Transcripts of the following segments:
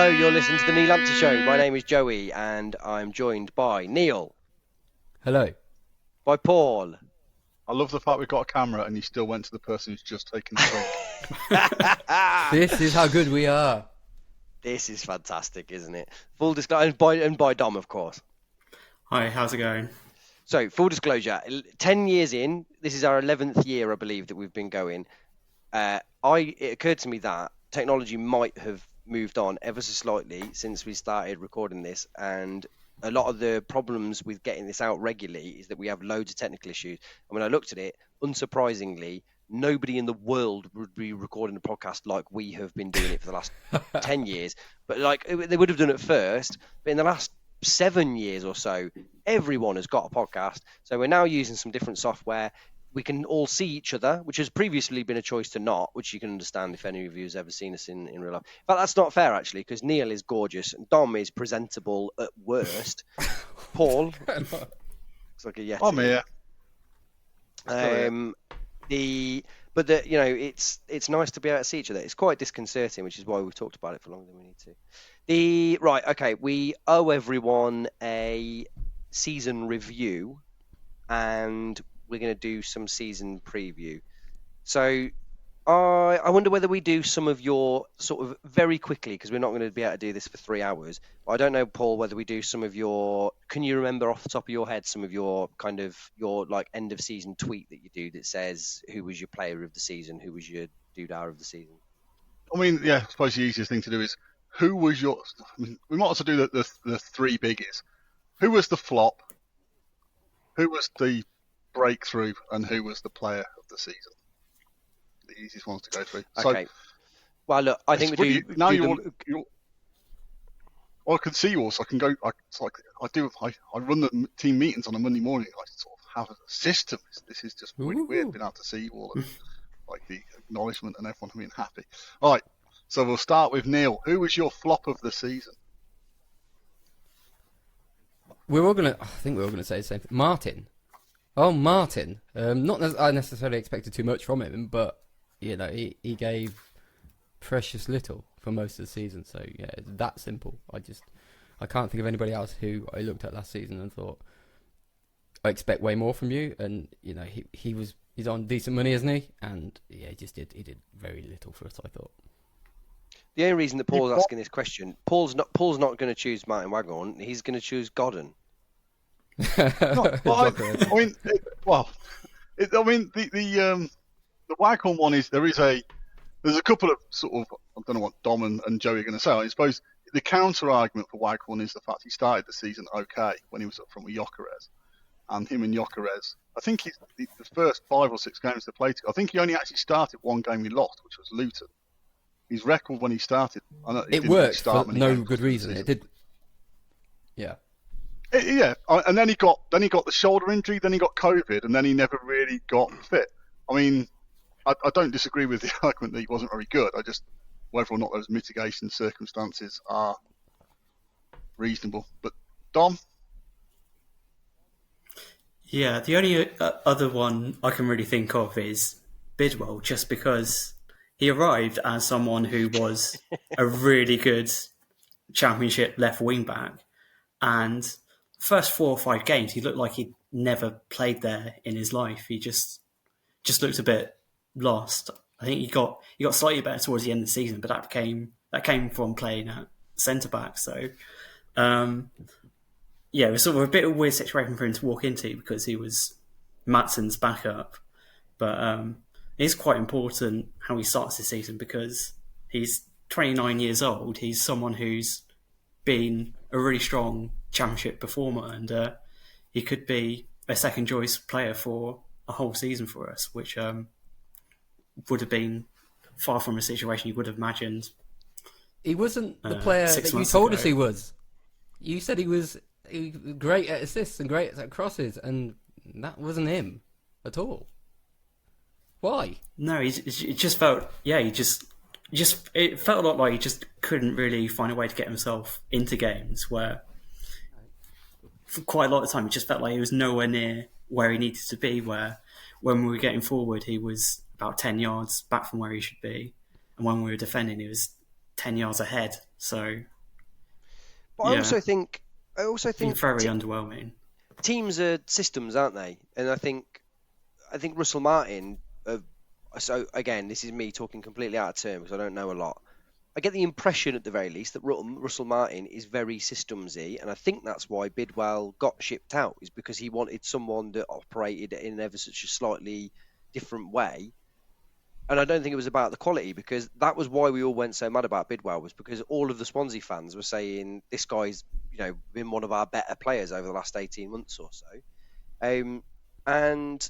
Hello, you're listening to the Nii Lamptey Show. My name is Joey, and I'm joined by Neil. Hello. By Paul. I love the fact we've got a camera and you still went to the person who's just taken the drink. This is how good we are. This is fantastic, isn't it? Full disclosure, and by Dom, of course. Hi, how's it going? So, full disclosure, 10 years in, this is our 11th year, I believe, that we've been going. It occurred to me that technology might have moved on ever so slightly since we started recording this, and a lot of the problems with getting this out regularly is that we have loads of technical issues. And when I looked at it, unsurprisingly, nobody in the world would be recording a podcast like we have been doing it for the last 10 years. But they would have done it first, but in the last 7 years or so, everyone has got a podcast. So we're now using some different software. We can all see each other, which has previously been a choice to not, which you can understand if any of you has ever seen us in real life. But that's not fair, actually, because Neil is gorgeous and Dom is presentable at worst. Paul looks like a Yeti. I'm here. It's nice to be able to see each other. It's quite disconcerting, which is why we've talked about it for longer than we need to. We owe everyone a season review, and we're going to do some season preview. So I wonder whether we do some of your sort of very quickly, because we're not going to be able to do this for 3 hours. But I don't know, Paul, whether we do some of your, can you remember off the top of your head some of your like end of season tweet that you do that says who was your player of the season, who was your doodah of the season? I mean, yeah, I suppose the easiest thing to do is who was your, I mean, we might as well do the three biggies. Who was the flop? Who was the breakthrough, and who was the player of the season? The easiest ones to go through. Okay. So, well, look, I think we do. Now you're. I can see you all, so I can go. I run the team meetings on a Monday morning. I sort of have a system. This is just really weird being able to see you all, and like the acknowledgement and everyone being happy. All right, so we'll start with Neil. Who was your flop of the season? I think we're all gonna say the same thing. Martin. Oh, Martin. Not as I necessarily expected too much from him, but you know, he gave precious little for most of the season. So yeah, it's that simple. I can't think of anybody else who I looked at last season and thought I expect way more from you. And you know, he's on decent money, isn't he? And yeah, he did very little for us, I thought. The only reason that Paul's asking this question, Paul's not going to choose Martin Waghorn. He's going to choose Godden. The Waghorn one is there's a couple of sort of, I don't know what Dom and Joey are going to say. I suppose the counter argument for Waghorn is the fact he started the season okay when he was up front with Jacquez, and him and Jacquez, I think the first 5 or 6 games they played, I think he only actually started one game he lost, which was Luton. His record when he started, it worked for no good reason. It did, yeah. And then he got the shoulder injury, then he got COVID, and then he never really got fit. I mean, I don't disagree with the argument that he wasn't very good. I just, whether or not those mitigation circumstances are reasonable. But Dom? Yeah, the only other one I can really think of is Bidwell, just because he arrived as someone who was a really good Championship left wing back, and first 4 or 5 games, he looked like he'd never played there in his life. He just looked a bit lost. I think he got slightly better towards the end of the season, but that came from playing at centre back. So, it was sort of a bit of a weird situation for him to walk into because he was Matsson's backup. But it's quite important how he starts this season because he's 29 years old. He's someone who's been a really strong Championship performer, and he could be a second choice player for a whole season for us, which would have been far from a situation you would have imagined. He wasn't the player that you told us he was. You said he was great at assists and great at crosses, and that wasn't him at all. Why? No, it just felt, it felt a lot like he just couldn't really find a way to get himself into games where for quite a lot of the time it just felt like he was nowhere near where he needed to be, where when we were getting forward he was about 10 yards back from where he should be, and when we were defending he was 10 yards ahead. So But Yeah. I also think Been very underwhelming. teams are systems, aren't they? And I think Russell Martin. So again, this is me talking completely out of turn because I don't know a lot. I get the impression, at the very least, that Russell Martin is very systemsy, and I think that's why Bidwell got shipped out, is because he wanted someone that operated in ever such a slightly different way. And I don't think it was about the quality, because that was why we all went so mad about Bidwell, was because all of the Swansea fans were saying this guy's, been one of our better players over the last 18 months or so. And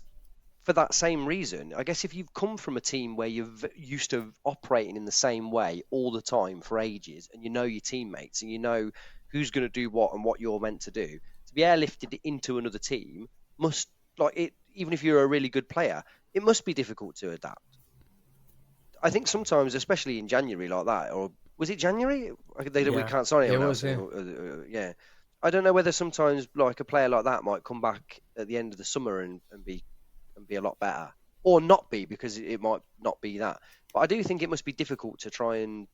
for that same reason, I guess if you've come from a team where you're used to operating in the same way all the time for ages, and you know your teammates and you know who's going to do what and what you're meant to do, to be airlifted into another team must, even if you're a really good player, it must be difficult to adapt. I think sometimes, especially in January like that, or was it January? We can't sign anyone else. Yeah. I don't know whether sometimes like a player like that might come back at the end of the summer and be a lot better, or not be, because it might not be that. But I do think it must be difficult to try and,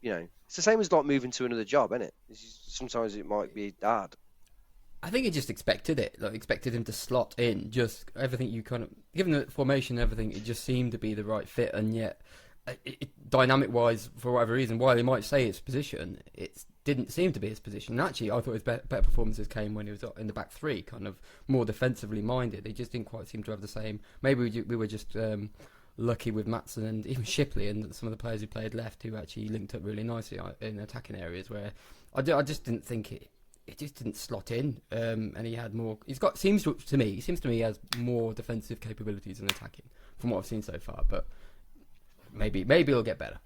it's the same as like moving to another job, isn't it? Sometimes it might be hard. I think he just expected it, expected him to slot in. Just everything given the formation, everything, it just seemed to be the right fit, and yet, dynamic-wise, for whatever reason, while he might say his position, it didn't seem to be his position. And actually, I thought his better performances came when he was in the back three, kind of more defensively minded. He just didn't quite seem to have the same. Maybe we were just lucky with Maatsen and even Shipley and some of the players who played left, who actually linked up really nicely in attacking areas, where I just didn't think it just didn't slot in, and he had more. Seems to me he has more defensive capabilities than attacking from what I've seen so far. But maybe it'll get better.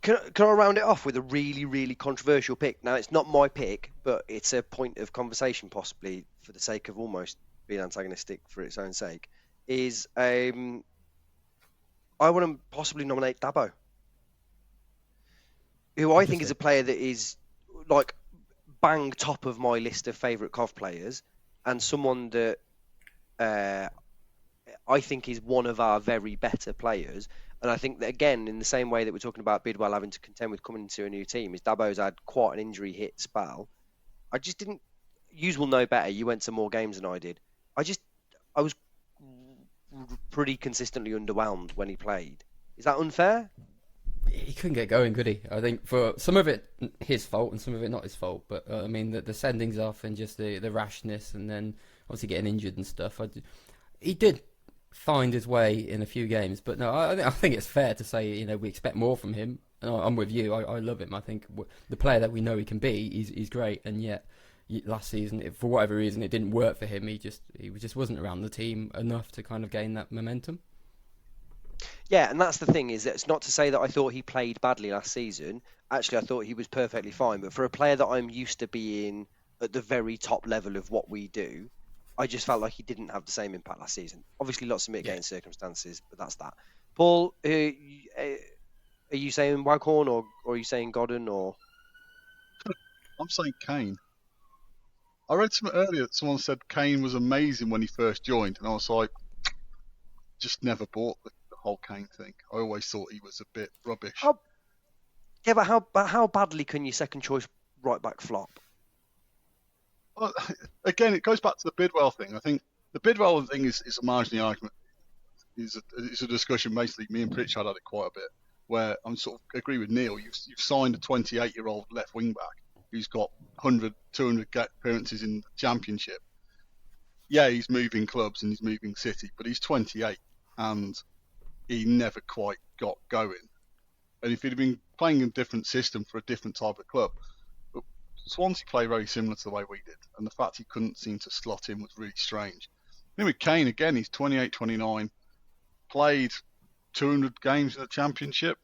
Can I round it off with a really, really controversial pick? Now, it's not my pick, but it's a point of conversation, possibly for the sake of almost being antagonistic for its own sake. I want to possibly nominate Dabo, who I think is a player that is like bang top of my list of favourite Cov players, and someone that I think is one of our very better players. And I think that, again, in the same way that we're talking about Bidwell having to contend with coming into a new team, is Dabo's had quite an injury hit spell. I just didn't. You will know better. You went to more games than I did. I was pretty consistently underwhelmed when he played. Is that unfair? He couldn't get going, could he? I think for some of it his fault and some of it not his fault. But I mean, the sendings off and just the rashness, and then obviously getting injured and stuff. He did find his way in a few games, but no, I think it's fair to say, we expect more from him. And I'm with you. I love him. I think the player that we know he can be, he's great. And yet, last season, for whatever reason, it didn't work for him. He just wasn't around the team enough to kind of gain that momentum. Yeah, and that's the thing, is that it's not to say that I thought he played badly last season. Actually, I thought he was perfectly fine. But for a player that I'm used to being at the very top level of what we do, I just felt like he didn't have the same impact last season. Obviously, lots of mitigating circumstances, but that's that. Paul, are you saying Waghorn or are you saying Godden? Or I'm saying Kane. I read something earlier that someone said Kane was amazing when he first joined, and I was like, just never bought the whole Kane thing. I always thought he was a bit rubbish. But how badly can your second choice right back flop? Well, again, it goes back to the Bidwell thing. I think the Bidwell thing is a marginal argument. It's a discussion. Basically, me and Pritchard had it quite a bit, where I'm sort of agree with Neil. You've signed a 28-year-old left wing back who's got 100, 200 appearances in the Championship. Yeah, he's moving clubs and he's moving city, but he's 28 and he never quite got going. And if he'd have been playing in a different system for a different type of club, Swansea play very similar to the way we did, and the fact he couldn't seem to slot in was really strange. Then with Kane, again, he's 28, 29, played 200 games in the Championship.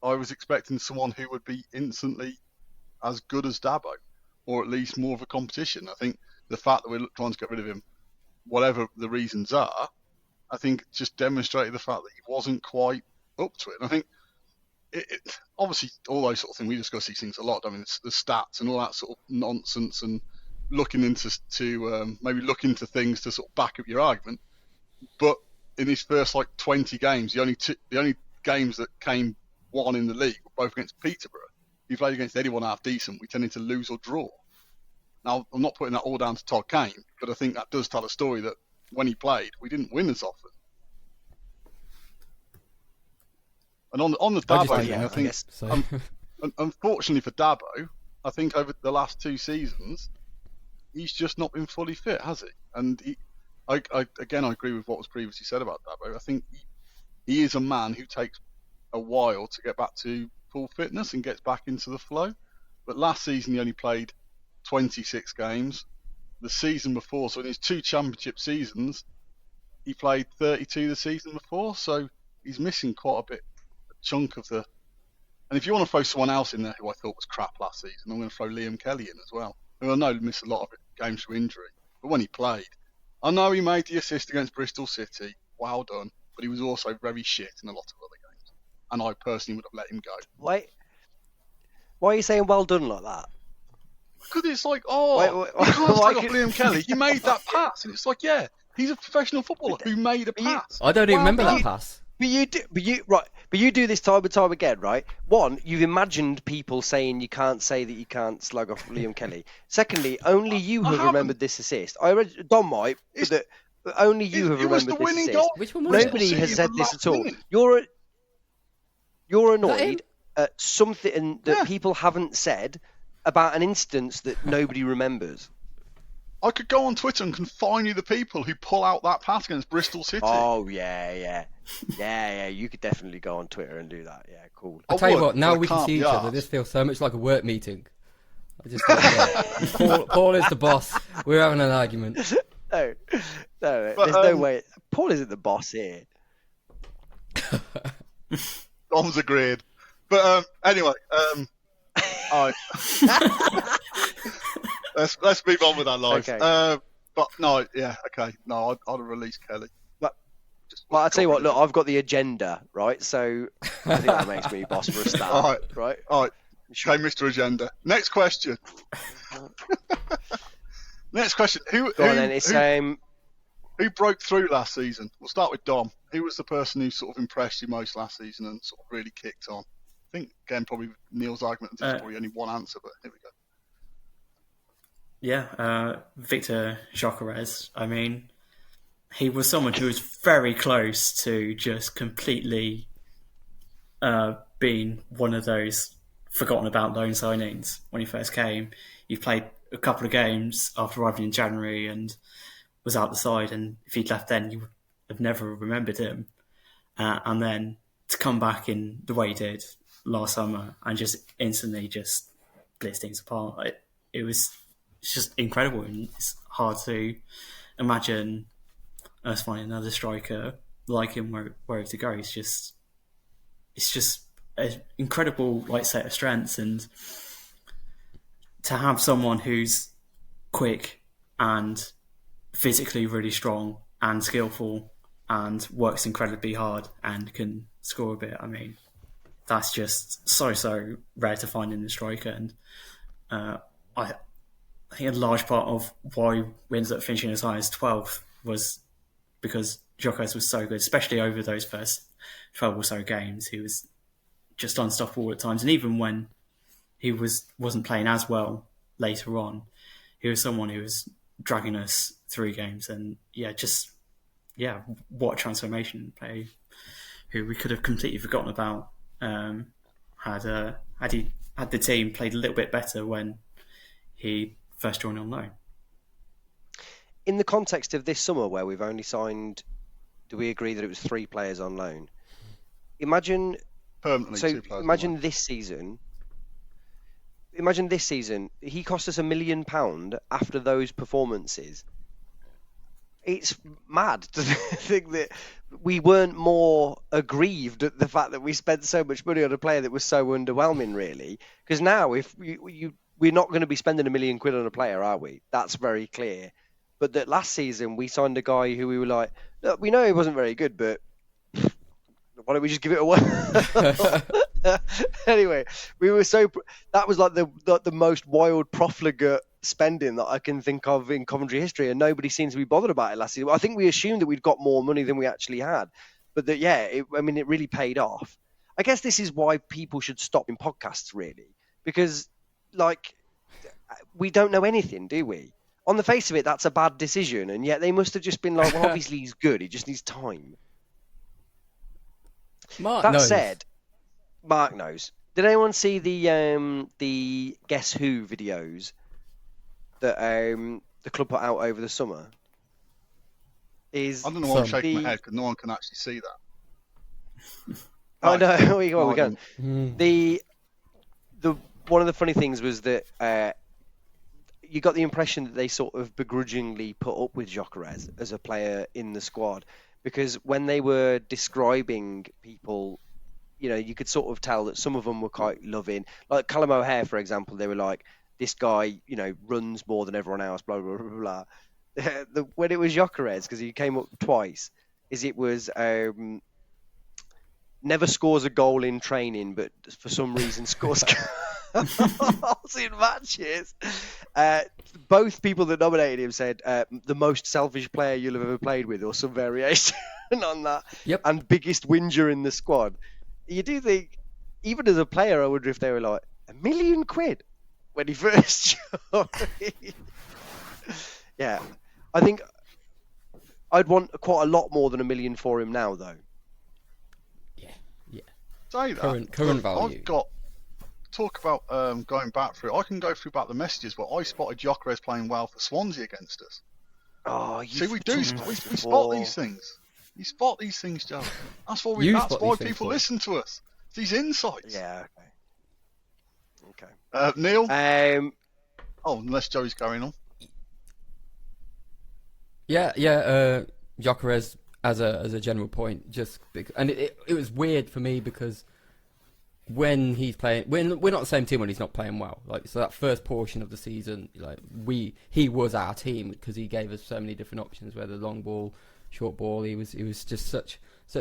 I was expecting someone who would be instantly as good as Dabo, or at least more of a competition. I think the fact that we're trying to get rid of him, whatever the reasons are, I think just demonstrated the fact that he wasn't quite up to it. And I think obviously all those sort of things, we discuss these things a lot. I mean, it's the stats and all that sort of nonsense, and looking into maybe look into things to sort of back up your argument. But in his first 20 games, the only games that Kane won in the league were both against Peterborough. he played against anyone half decent, we tended to lose or draw. Now, I'm not putting that all down to Todd Kane, but I think that does tell a story that when he played, we didn't win as often. And on the Dabo thing, I think, unfortunately for Dabo, I think over the last 2 seasons, he's just not been fully fit, has he? And I agree with what was previously said about Dabo. I think he is a man who takes a while to get back to full fitness and gets back into the flow. But last season, he only played 26 games. The season before, so in his 2 championship seasons, he played 32 the season before. So he's missing quite a chunk of the. And if you want to throw someone else in there who I thought was crap last season, I'm going to throw Liam Kelly in as well. Who I know missed a lot of games through injury, but when he played, I know he made the assist against Bristol City. Well done, but he was also very shit in a lot of other games, and I personally would have let him go. Why are you saying well done like that? Because it's like, you can't take off Liam Kelly. He made that pass, and it's like, yeah, he's a professional footballer who made a pass. I don't even remember that pass. But you do this time and time again, right? One, you've imagined people saying you can't say that you can't slug off Liam Kelly. Secondly, only you have remembered this assist. I read Don might, but only you have remembered this assist. Goal. Which one was Nobody has said this at all. Winning. You're annoyed at something that people haven't said about an instance that nobody remembers. I could go on Twitter and confine you the people who pull out that pass against Bristol City. Oh, yeah. You could definitely go on Twitter and do that. Yeah, cool. I'll tell you what, now we can see each other. This feels so much like a work meeting. I just Paul is the boss. We're having an argument. No, there's no way. Paul isn't the boss here. Dom's agreed. But anyway, let's move on with our lives. Okay. But no, yeah, okay. No, I'd have released Kelly. Well, I'll tell you what, look, I've got the agenda, right? So I think that makes me boss for a start. All right. Okay, Mr. Agenda. Next question. Next question. Who broke through last season? We'll start with Dom. Who was the person who sort of impressed you most last season and sort of really kicked on? I think, again, probably Neil's argument, there's probably only one answer, but here we go. Yeah, Victor Jacquez. I mean, he was someone who was very close to just completely being one of those forgotten about loan signings when he first came. He played a couple of games after arriving in January and was out the side, and if he'd left then, you would have never remembered him. And then to come back in the way he did last summer and just instantly just blitz things apart, it's just incredible, and it's hard to imagine us finding another striker like him where to go. It's just an incredible set of strengths, and to have someone who's quick and physically really strong and skillful and works incredibly hard and can score a bit. I mean, that's just so rare to find in the striker, and I think a large part of why we ended up finishing as high as 12th was because Jacquez was so good, especially over those first 12 or so games. He was just unstoppable at times, and even when he wasn't playing as well later on, he was someone who was dragging us through games. And what a transformation play, who we could have completely forgotten about had the team played a little bit better when he first joined on loan. In the context of this summer where we've only signed, do we agree that it was 3 players on loan? Imagine this season. Imagine this season. He cost us £1 million after those performances. It's mad to think that we weren't more aggrieved at the fact that we spent so much money on a player that was so underwhelming, really. Because now, if we're not going to be spending £1 million on a player, are we? That's very clear. But that last season we signed a guy who we were like, look, we know he wasn't very good, but why don't we just give it away? Anyway, we were that was like the most wild profligate spending that I can think of in Coventry history, and nobody seems to be bothered about it last season. I think we assumed that we'd got more money than we actually had, but that it really paid off. I guess this is why people should stop in podcasts, really, because, like, we don't know anything, do we? On the face of it, that's a bad decision, and yet they must have just been like, well, obviously he's good, he just needs time. Mark That knows. said, Mark knows. Did anyone see the Guess Who videos that the club put out over the summer? I don't know why I'm shaking my head because no one can actually see that. I know. we go. Mm. The one of the funny things was that you got the impression that they sort of begrudgingly put up with Jacquez as a player in the squad, because when they were describing people, you know, you could sort of tell that some of them were quite loving. Like Callum O'Hare, for example, they were like, this guy, you know, runs more than everyone else, blah, blah, blah, blah. When it was Jacquez, because he came up twice, it was never scores a goal in training, but for some reason scores goals in matches. Both people that nominated him said the most selfish player you'll have ever played with, or some variation on that. Yep. And biggest whinger in the squad. You do think, even as a player, I wonder if they were like, £1 million when he first joined. Yeah. I think I'd want quite a lot more than £1 million for him now, though. Yeah. Say that. Current value. I've got talk about going back through. I can go through back the messages where I spotted Jacquez playing well for Swansea against us. Oh, See, we spot these things. You spot these things, Joe. That's why people listen to us. These insights. Yeah. Okay. Neil. Unless Joey's going on. Yeah. Jacquez as a general point, and it was weird for me because when he's playing, we're not the same team when he's not playing well. Like, so that first portion of the season, like he was our team because he gave us so many different options, whether long ball, short ball. He was just such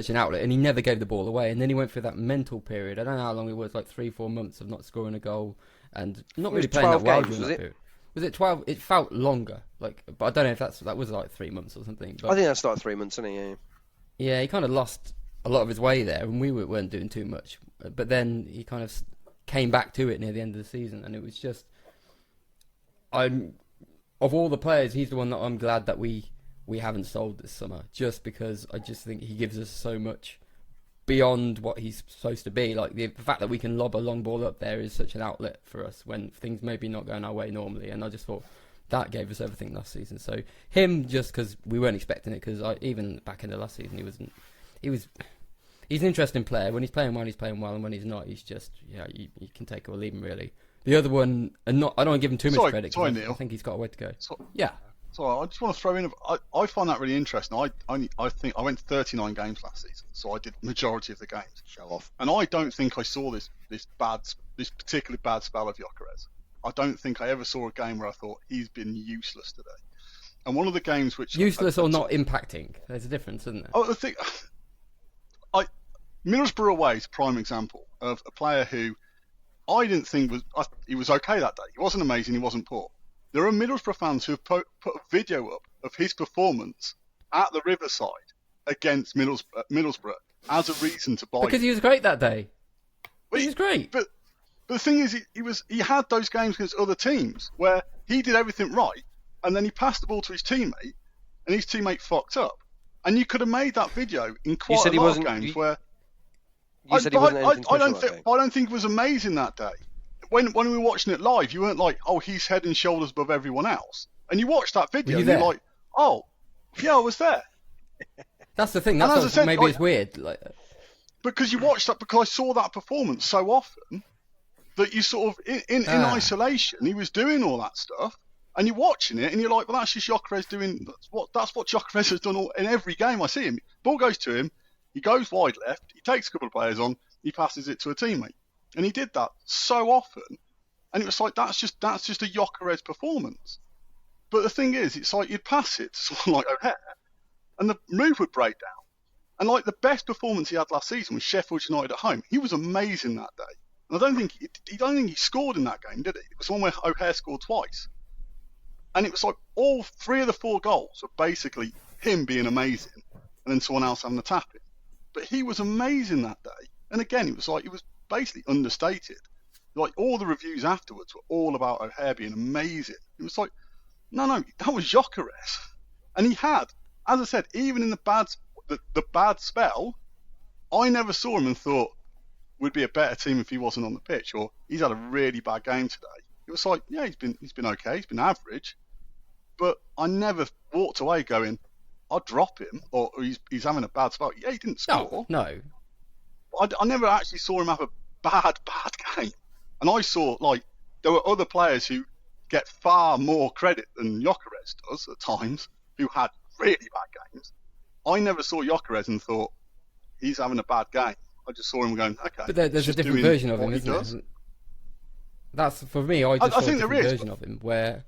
an outlet, and he never gave the ball away. And then he went through that mental period. I don't know how long it was, like 3-4 months of not scoring a goal and not really playing that well during that period. Was it 12? It felt longer, but I don't know if that was like 3 months or something. But I think that's like 3 months, isn't it? Yeah, he kind of lost a lot of his way there, and we weren't doing too much. But then he kind of came back to it near the end of the season, and it was just, of all the players, he's the one that I'm glad that we haven't sold this summer, just because I just think he gives us so much beyond what he's supposed to be. Like the fact that we can lob a long ball up there is such an outlet for us when things maybe not going our way normally, and I just thought that gave us everything last season. So him, just because we weren't expecting it, because even back in the last season he's an interesting player. When he's playing well, and when he's not, he's just, you can take or leave him, really. The other one, I don't want to give him too much credit, because I think he's got a way to go. So I just want to throw in, I find that really interesting. I think I went to 39 games last season, so I did the majority of the games. Show off. And I don't think I saw this particularly bad spell of Jacquez. I don't think I ever saw a game where I thought he's been useless today. And one of the games which useless or not impacting, there's a difference, isn't there? Oh, I think Middlesbrough away is a prime example of a player who I didn't think he was okay that day. He wasn't amazing, he wasn't poor. There are Middlesbrough fans who have put a video up of his performance at the Riverside against Middlesbrough as a reason to buy because him. He was great that day. He was great. But the thing is, he had those games against other teams where he did everything right, and then he passed the ball to his teammate, and his teammate fucked up. And you could have made that video in quite a lot of games where... You said he wasn't anything special, I don't think it was amazing that day. When we were watching it live, you weren't like, oh, he's head and shoulders above everyone else. And you watched that video, and you're like, oh, yeah, I was there. That's the thing. That's what, said, maybe it's weird. Because you watched that, because I saw that performance so often that you sort of, in isolation, he was doing all that stuff, and you're watching it, and you're like, well, that's just Jacquez doing. That's what Jacquez has done in every game I see him. Ball goes to him, he goes wide left, he takes a couple of players on, he passes it to a teammate. And he did that so often, and it was like, that's just a Jacquez performance. But the thing is, it's like you'd pass it to someone like O'Hare, and the move would break down. And like the best performance he had last season was Sheffield United at home. He was amazing that day. And I don't think he scored in that game, did he? It was one where O'Hare scored twice. And it was like all 3 of the 4 goals were basically him being amazing, and then someone else having a tap in. But he was amazing that day. And again, it was basically understated. like all the reviews afterwards were all about O'Hare being amazing. It was like, no, that was Jacquez, and he had, as I said, even in the bad spell, I never saw him and thought we'd be a better team if he wasn't on the pitch, or he's had a really bad game today. It was like, yeah, he's been okay, he's been average, but I never walked away going, I'll drop him, or he's having a bad spell. Yeah, he didn't score. No. I never actually saw him have a bad game. And I saw, like, there were other players who get far more credit than Jacquez does at times, who had really bad games. I never saw Jacquez and thought, he's having a bad game. I just saw him going, okay. But there's a different version of him, isn't there? That's, for me, I saw a different version of him, where...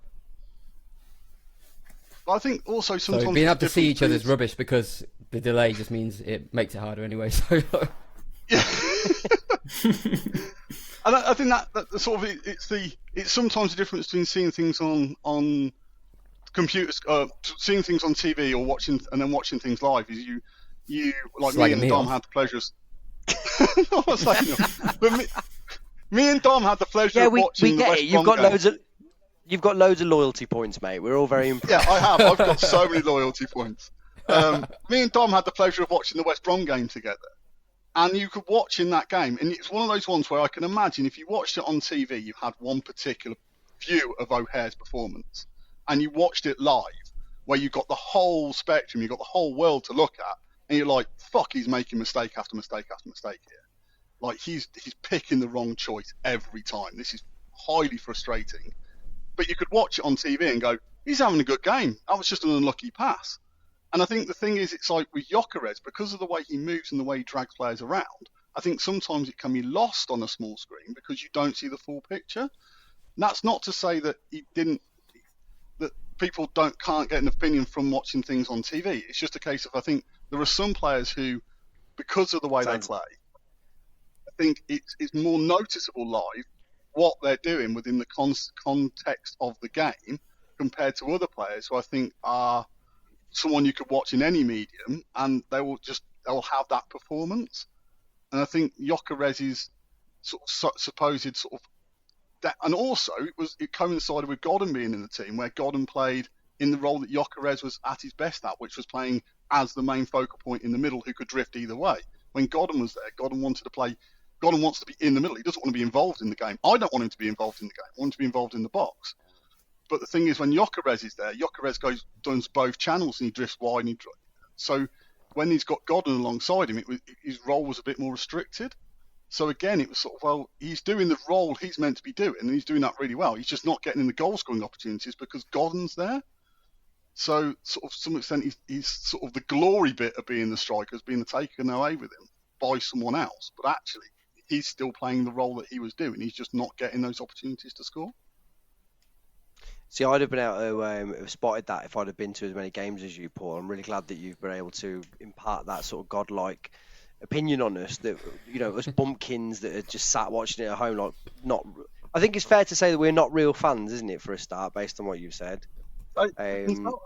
But I think also sometimes... So being able to see each other's rubbish, because the delay just means it makes it harder anyway, so... Yeah. And I think that sort of it's sometimes the difference between seeing things on computers, seeing things on TV or watching things live. Is you like me and Dom had the pleasure. I'm not saying that, but me and Dom had the pleasure of watching the West Brom game. You've got loads of loyalty points, mate. We're all very impressed. Yeah, I have. I've got so many loyalty points. Me and Dom had the pleasure of watching the West Brom game together. And you could watch in that game, and it's one of those ones where I can imagine if you watched it on TV, you had one particular view of O'Hare's performance, and you watched it live, where you got the whole spectrum, you got the whole world to look at, and you're like, fuck, he's making mistake after mistake after mistake here. Like, he's picking the wrong choice every time. This is highly frustrating. But you could watch it on TV and go, he's having a good game. That was just an unlucky pass. And I think the thing is, it's like with Jacquez, because of the way he moves and the way he drags players around, I think sometimes it can be lost on a small screen because you don't see the full picture. And that's not to say that that people can't get an opinion from watching things on TV. It's just a case of, I think there are some players who, because of the way they play, I think it's more noticeable live what they're doing within the context of the game compared to other players who I think are someone you could watch in any medium, and they'll have that performance. And I think Jacquez's supposed sort of that, and also it coincided with Godden being in the team, where Godden played in the role that Jacquez was at his best at, which was playing as the main focal point in the middle, who could drift either way. When Godden was there, Godden wants to be in the middle. He doesn't want to be involved in the game. I don't want him to be involved in the game. I want him to be involved in the box. But the thing is, when Jacquez is there, Jacquez does both channels and he drifts wide. So when he's got Godden alongside him, his role was a bit more restricted. So again, it was sort of, well, he's doing the role he's meant to be doing, and he's doing that really well. He's just not getting in the goal-scoring opportunities because Godden's there. So sort of to some extent, he's sort of the glory bit of being the striker has been taken away with him by someone else. But actually, he's still playing the role that he was doing. He's just not getting those opportunities to score. See, I'd have been able to have spotted that if I'd have been to as many games as you, Paul. I'm really glad that you've been able to impart that sort of godlike opinion on us. That, you know, us bumpkins that are just sat watching it at home, like not. I think it's fair to say that we're not real fans, isn't it, for a start, based on what you've said. If we all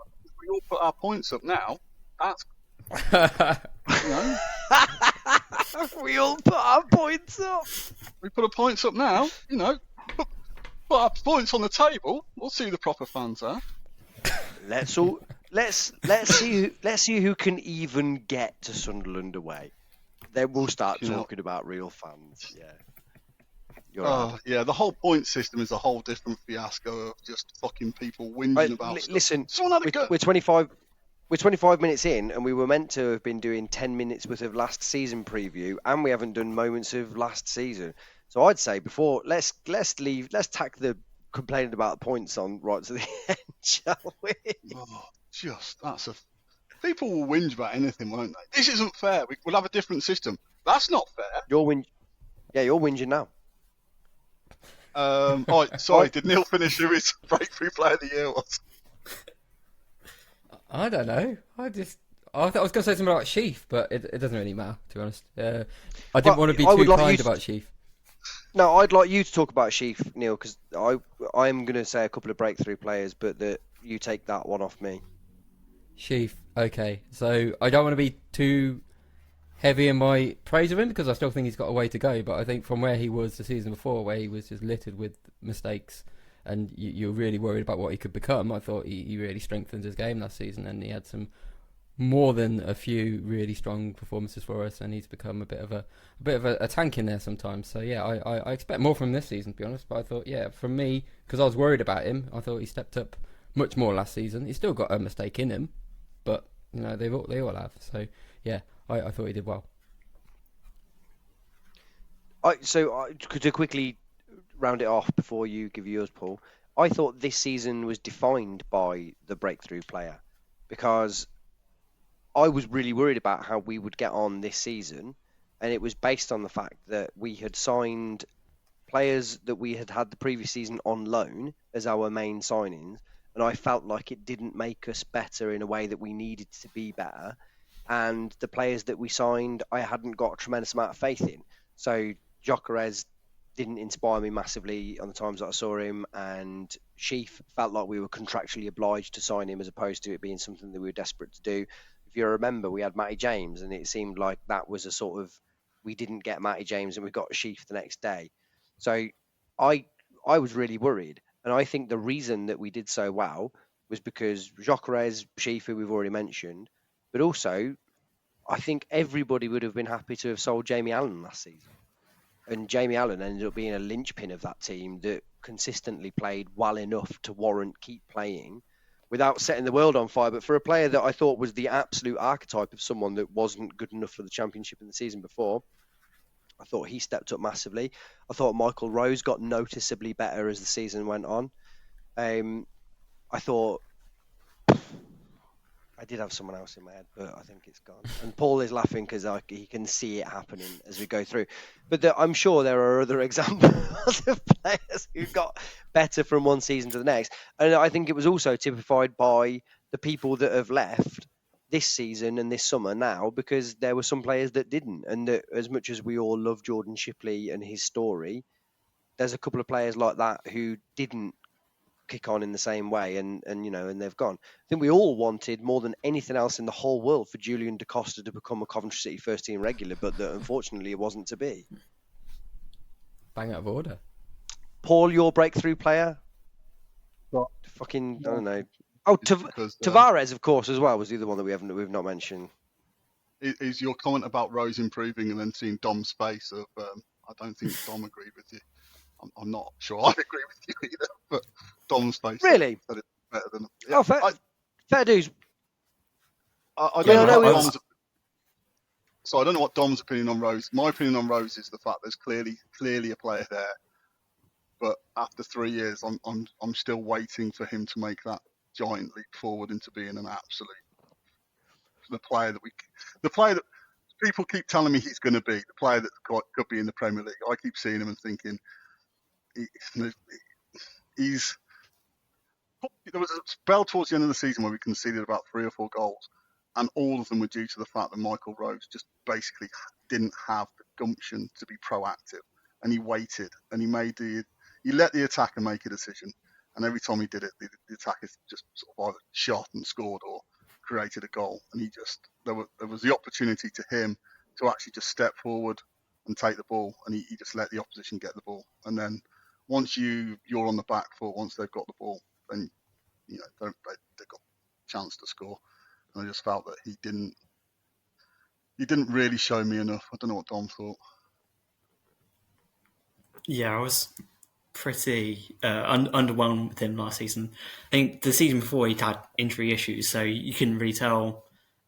put our points up now, that's. You know. We all put our points up. We put our points up now, you know. Put our points on the table. We'll see who the proper fans are. Let's see who can even get to Sunderland away. Then we'll start talking about real fans. Yeah. Yeah. The whole point system is a whole different fiasco of just fucking people whinging about stuff. Listen, we're 25 minutes in, and we were meant to have been doing 10 minutes worth of last season preview, and we haven't done moments of last season. So I'd say before let's tack the complaining about the points on right to the end, shall we? People will whinge about anything, won't they? This isn't fair. We'll have a different system. That's not fair. You're whinging now. Sorry, did Neil finish who his breakthrough player of the year was? I don't know. I thought I was going to say something about Sheaf, but it doesn't really matter, to be honest. I didn't want to be too kind about Sheaf. No, I'd like you to talk about Sheaf, Neil, because I'm going to say a couple of breakthrough players, but that you take that one off me. Sheaf, okay. So I don't want to be too heavy in my praise of him because I still think he's got a way to go. But I think from where he was the season before, where he was just littered with mistakes, and you're really worried about what he could become, I thought he really strengthened his game last season, and he had some more than a few really strong performances for us, and he's become a bit of a tank in there sometimes. So yeah, I expect more from him this season, to be honest. But I thought, yeah, from me, because I was worried about him, I thought he stepped up much more last season. He's still got a mistake in him, but you know they all have. So yeah, I thought he did well. To quickly round it off before you give yours, Paul, I thought this season was defined by the breakthrough player, because I was really worried about how we would get on this season, and it was based on the fact that we had signed players that we had had the previous season on loan as our main signings, and I felt like it didn't make us better in a way that we needed to be better. And the players that we signed, I hadn't got a tremendous amount of faith in. So Jacquez didn't inspire me massively on the times that I saw him, and Sheaf felt like we were contractually obliged to sign him as opposed to it being something that we were desperate to do. If you remember, we had Matty James, and it seemed like that was a sort of, we didn't get Matty James and we got Sheaf the next day. So I was really worried, and I think the reason that we did so well was because Jacquez, Sheaf, who we've already mentioned, but also I think everybody would have been happy to have sold Jamie Allen last season. And Jamie Allen ended up being a linchpin of that team that consistently played well enough to warrant keep playing without setting the world on fire. But for a player that I thought was the absolute archetype of someone that wasn't good enough for the Championship in the season before, I thought he stepped up massively. I thought Michael Rose got noticeably better as the season went on. I thought I did have someone else in my head, but I think it's gone. And Paul is laughing because he can see it happening as we go through. But I'm sure there are other examples of players who got better from one season to the next. And I think it was also typified by the people that have left this season and this summer now, because there were some players that didn't. And that as much as we all love Jordan Shipley and his story, there's a couple of players like that who didn't kick on in the same way, and they've gone. I think we all wanted more than anything else in the whole world for Julian Decosta to become a Coventry City first team regular, but that unfortunately it wasn't to be. Bang out of order. Paul, your breakthrough player? What? I don't know. Oh, Tavares, of course, as well, was the other one that we've not mentioned. Is your comment about Rose improving and then seeing Dom's face of I don't think Dom agreed with you. I'm not sure I agree with you either, but Dom's face really said it better than. Yeah, fair dues. I don't know. So I don't know what Dom's opinion on Rose. My opinion on Rose is the fact there's clearly a player there, but after 3 years, I'm still waiting for him to make that giant leap forward into being an absolute the player that people keep telling me he's going to be, the player that could be in the Premier League. I keep seeing him and thinking. There was a spell towards the end of the season where we conceded about 3 or 4 goals, and all of them were due to the fact that Michael Rose just basically didn't have the gumption to be proactive, and he waited, and he let the attacker make a decision, and every time he did it, the attacker just sort of either shot and scored or created a goal, and there was the opportunity to him to actually just step forward and take the ball, and he just let the opposition get the ball, and then once you're on the back foot, once they've got the ball, then they've got a chance to score. And I just felt that he didn't really show me enough. I don't know what Dom thought. Yeah, I was pretty underwhelmed with him last season. I think the season before he'd had injury issues, so you couldn't really tell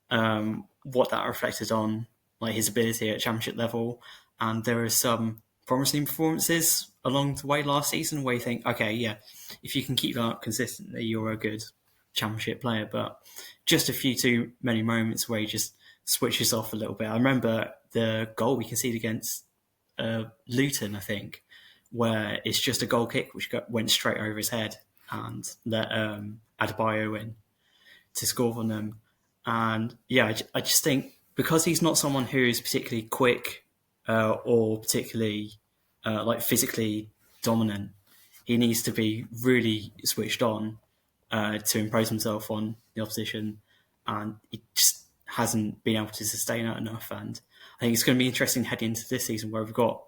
what that reflected on, like his ability at championship level. And there are some promising performances along the way last season where you think, okay, yeah, if you can keep that up consistently, you're a good championship player. But just a few too many moments where he just switches off a little bit. I remember the goal we conceded against Luton, I think, where it's just a goal kick which went straight over his head and let Adebayo in to score for them. And yeah, I just think because he's not someone who is particularly quick or particularly physically dominant, he needs to be really switched on to impose himself on the opposition, and he just hasn't been able to sustain that enough. And I think it's going to be interesting heading into this season where we've got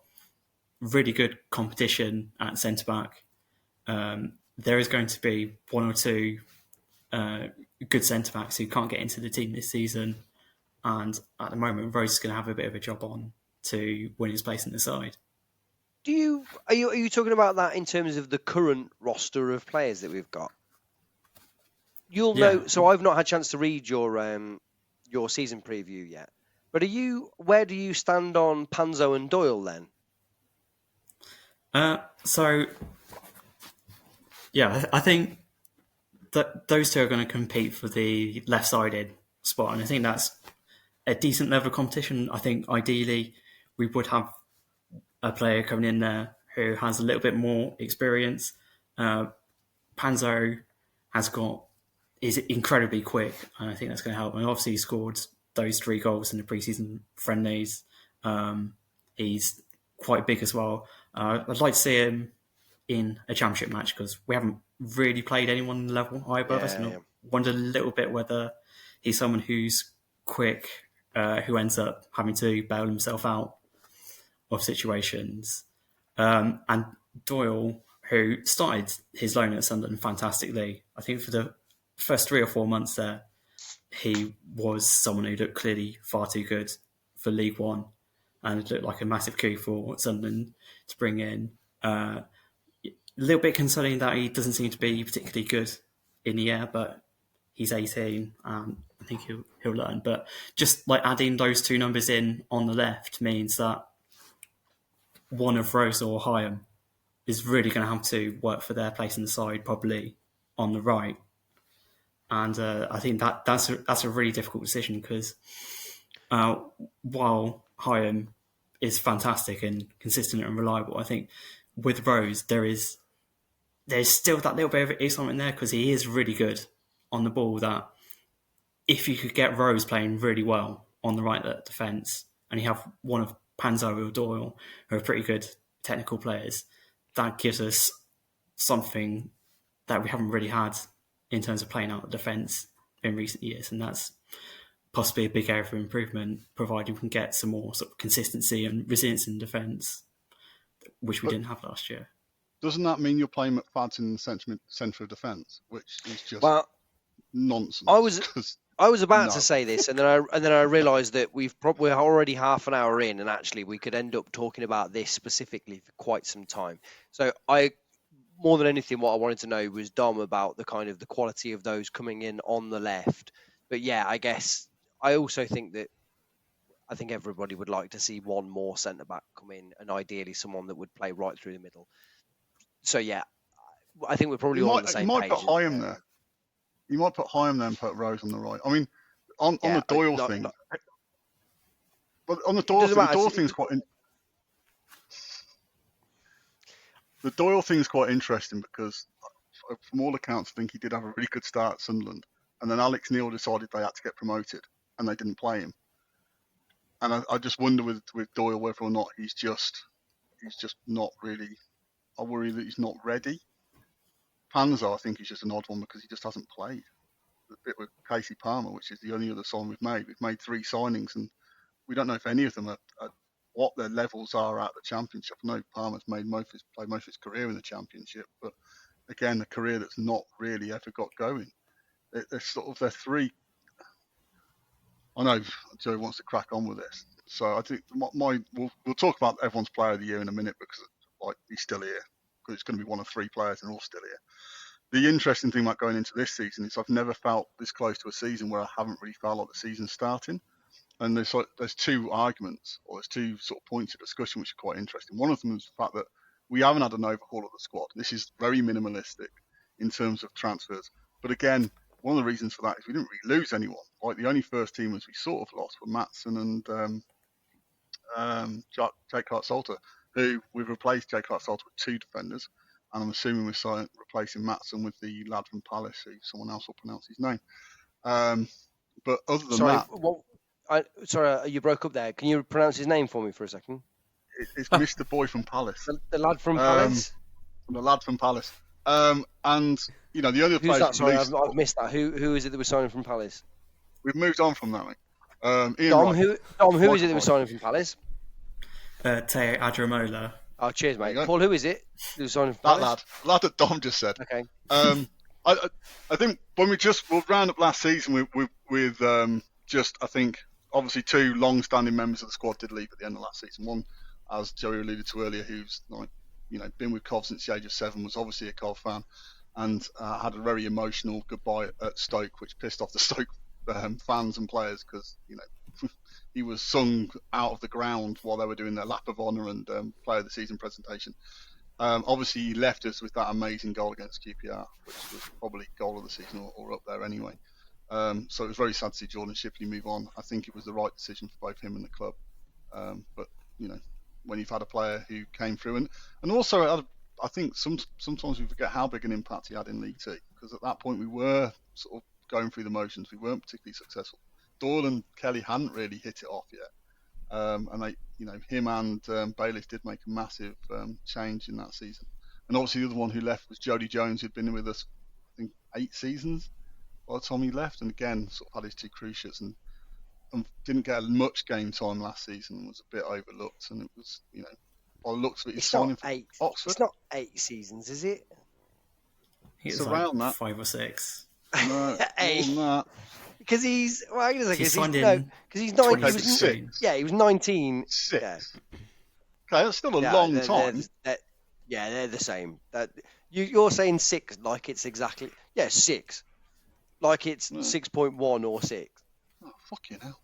really good competition at centre back. There is going to be one or two good centre backs who can't get into the team this season, and at the moment, Rose is going to have a bit of a job on to win his place in the side. Are you talking about that in terms of the current roster of players that we've got? You'll know. So I've not had a chance to read your season preview yet. But where do you stand on Panzo and Doyle then? I think that those two are going to compete for the left-sided spot, and I think that's a decent level of competition. I think ideally we would have a player coming in there who has a little bit more experience. Panzo is incredibly quick, and I think that's going to help. And obviously he scored those 3 goals in the pre-season friendlies. He's quite big as well. I'd like to see him in a championship match because we haven't really played anyone level high above us. And I wondered a little bit whether he's someone who's quick, who ends up having to bail himself out of situations. And Doyle, who started his loan at Sunderland fantastically, I think for the first 3 or 4 months there, he was someone who looked clearly far too good for League One, and it looked like a massive coup for Sunderland to bring in. A little bit concerning that he doesn't seem to be particularly good in the air, but he's 18. I think he'll learn. But just like adding those 2 numbers in on the left means that one of Rose or Hyam is really going to have to work for their place in the side, probably on the right. And I think that's a really difficult decision because while Hyam is fantastic and consistent and reliable, I think with Rose there's still that little bit of excitement there because he is really good on the ball. That if you could get Rose playing really well on the right defence, and you have one of Panzo or Doyle who are pretty good technical players, that gives us something that we haven't really had in terms of playing out the defence in recent years, and that's possibly a big area for improvement, provided we can get some more sort of consistency and resilience in defence, which we didn't have last year. Doesn't that mean you're playing McFadden in the centre of defence, which is just nonsense? I was about to say this, and then I realised that we're already half an hour in, and actually we could end up talking about this specifically for quite some time. So more than anything, what I wanted to know was Dom about the kind of the quality of those coming in on the left. But yeah, I guess I also think that everybody would like to see one more centre back come in, and ideally someone that would play right through the middle. So yeah, I think we're probably all on the same page. You might put Hyam there. You might put Hyam there and put Rose on the right. I mean, on the Doyle thing. But on the Doyle thing, the Doyle thing's quite. The Doyle thing's quite interesting because, from all accounts, I think he did have a really good start at Sunderland, and then Alex Neil decided they had to get promoted, and they didn't play him. And I just wonder with Doyle whether or not he's just not really. I worry that he's not ready. Panzo, I think he's just an odd one because he just hasn't played. The bit with Casey Palmer, which is the only other sign we've made. We've made 3 signings, and we don't know if any of them are what their levels are at the Championship. I know Palmer's played most of his career in the Championship, but again, a career that's not really ever got going. They're 3. I know Joe wants to crack on with this, so I think we'll talk about everyone's Player of the Year in a minute because he's still here. Because it's going to be one of 3 players and they're all still here. The interesting thing about going into this season is I've never felt this close to a season where I haven't really felt like the season's starting. And there's 2 arguments, or there's 2 sort of points of discussion which are quite interesting. One of them is the fact that we haven't had an overhaul of the squad. This is very minimalistic in terms of transfers. But again, one of the reasons for that is we didn't really lose anyone. Like the only first teamers we sort of lost were Maatsen and Jake Hart-Salter, who we've replaced Jake Hart-Salter with 2 defenders, and I'm assuming we're replacing Maatsen with the lad from Palace, who someone else will pronounce his name. But other than that... you broke up there. Can you pronounce his name for me for a second? It's Mr. Boy from Palace. The lad from Palace? The lad from Palace. And, the only players... Who's that? Sorry, I've missed that. Who is it that we're signing from Palace? We've moved on from that, mate. Ian Dom, Wright. who is it that was signing from Palace? Teo Adramola. Oh, cheers, mate. There you go. Paul, who is it who was signing from That Palace? lad that Dom just said. Okay. I think when we'll round up last season with I think obviously two long-standing members of the squad did leave at the end of last season. One, as Joey alluded to earlier, who's been with Cov since the age of 7, was obviously a Cov fan, and had a very emotional goodbye at Stoke, which pissed off the Stoke fans and players because he was sung out of the ground while they were doing their lap of honour and player of the season presentation. Obviously, he left us with that amazing goal against QPR, which was probably goal of the season or up there anyway. So it was very sad to see Jordan Shipley move on. I think it was the right decision for both him and the club. But when you've had a player who came through, and also I think sometimes we forget how big an impact he had in League Two, because at that point we were sort of going through the motions. We weren't particularly successful. Doyle and Kelly hadn't really hit it off yet. And they, him and Bailiff did make a massive change in that season. And obviously the other one who left was Jody Jones, who'd been with us, I think, 8 seasons by the time he left, and again sort of had his 2 cruciates and didn't get much game time last season and was a bit overlooked. And it was, by the looks of it, he's signing for Oxford. It's not 8 seasons, is it? It's around like that. 5 or 6. No, more than that. Because he's hang on a second. He signed in because he's 9. He was 2016. yeah, he was 19. 6. Yeah. Okay, that's still a long time. They're the same. You're saying 6 like it's exactly 6, like it's 6.1 or 6. Oh, fucking hell.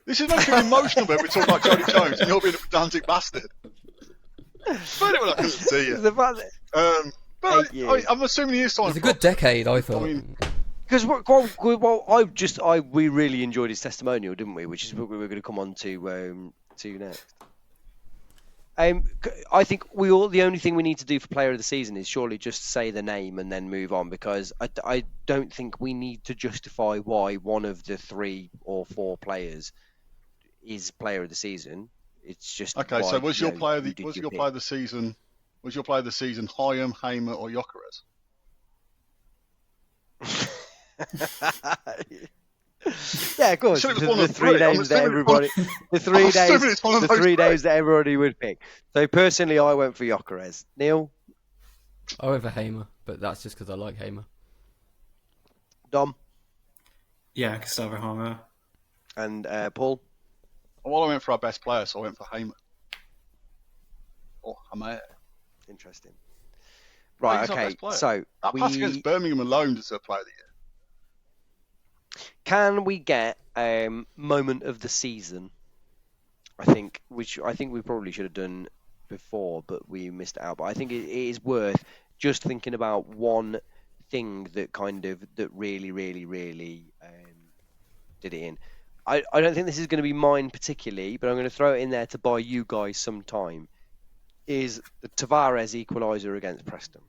This is making me emotional when we talk about Jody Jones and you're being a pedantic bastard. But anyway, I couldn't see you. The fact that, But 8 years. I'm assuming he is signing. It's a good decade, I thought. I mean, because we really enjoyed his testimonial, didn't we? Which is what we were going to come on to next. I think the only thing we need to do for Player of the Season is surely just say the name and then move on, because I don't think we need to justify why one of the 3 or 4 players is Player of the Season. It's just okay. So was your player of the season? Was your player of the season Hyam, Hamer, or Jacquez? Yeah, of course. Sure, it was one The of 3 3. names that everybody, the 3 I'm assuming names, it's one of the those 3 3. names that everybody would pick. So personally, I went for Jacquez. Neil, I went for Hamer, but that's just because I like Hamer. Dom, Yeah, Gustavo Hamer. and Paul. Well, I went for our best player, so I went for Hamer. Or Hamer. Interesting. Well, Right. he's our Okay. best player. So That pass against Birmingham alone deserved player of the year. can we get moment of the season? I think we probably should have done before, but we missed it out. But I think it is worth just thinking about one thing that really did it in. I don't think this is going to be mine particularly, but I'm going to throw it in there to buy you guys some time. Is the Tavares equaliser against Preston?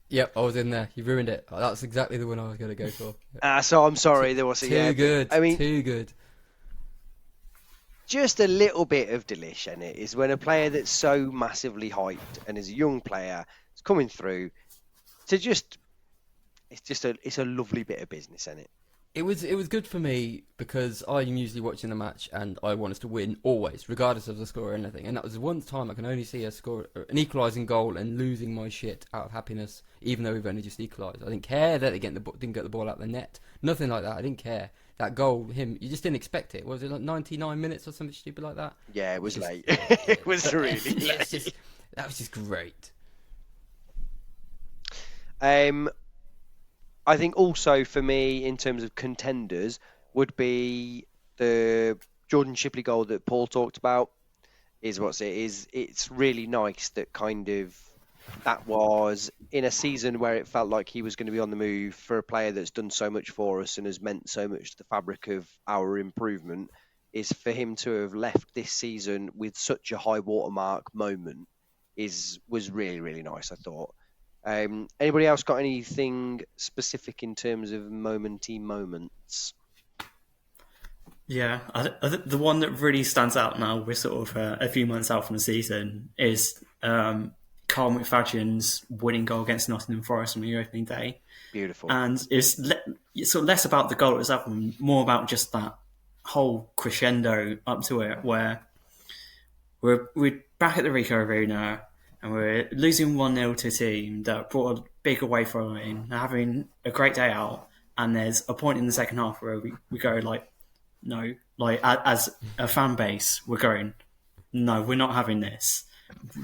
Yep, I was in there. You ruined it. That's exactly the one I was going to go for. So I'm sorry, there was Too good. I mean, too good. just a little bit of delish in it is when a player that's so massively hyped and is a young player is coming through to it's a lovely bit of business in it. It was good for me because I'm usually watching the match and I want us to win always, regardless of the score or anything. And that was the one time I can only see us score an equalising goal and losing my shit out of happiness, even though we've only just equalised. I didn't care that they didn't get the ball out the net. Nothing like that. I didn't care. That goal, you just didn't expect it. Was it like 99 minutes or something stupid like that? Yeah, it was late. It was really late. That was just great. I think also for me, in terms of contenders, would be the Jordan Shipley goal that Paul talked about. It's really nice that that was in a season where it felt like he was going to be on the move for a player that's done so much for us and has meant so much to the fabric of our improvement. Is for him to have left this season with such a high watermark moment was really, really nice, I thought. Anybody else got anything specific in terms of moments? Yeah, the one that really stands out now, we're sort of a few months out from the season, is Carl McFadden's winning goal against Nottingham Forest on the opening day. Beautiful. And it's sort of less about the goal itself and more about just that whole crescendo up to it where we're back at the Rico Arena and we're losing 1-0 to a team that brought a big away following, having a great day out, and there's a point in the second half where we go like, no, like as a fan base, we're going, no, we're not having this.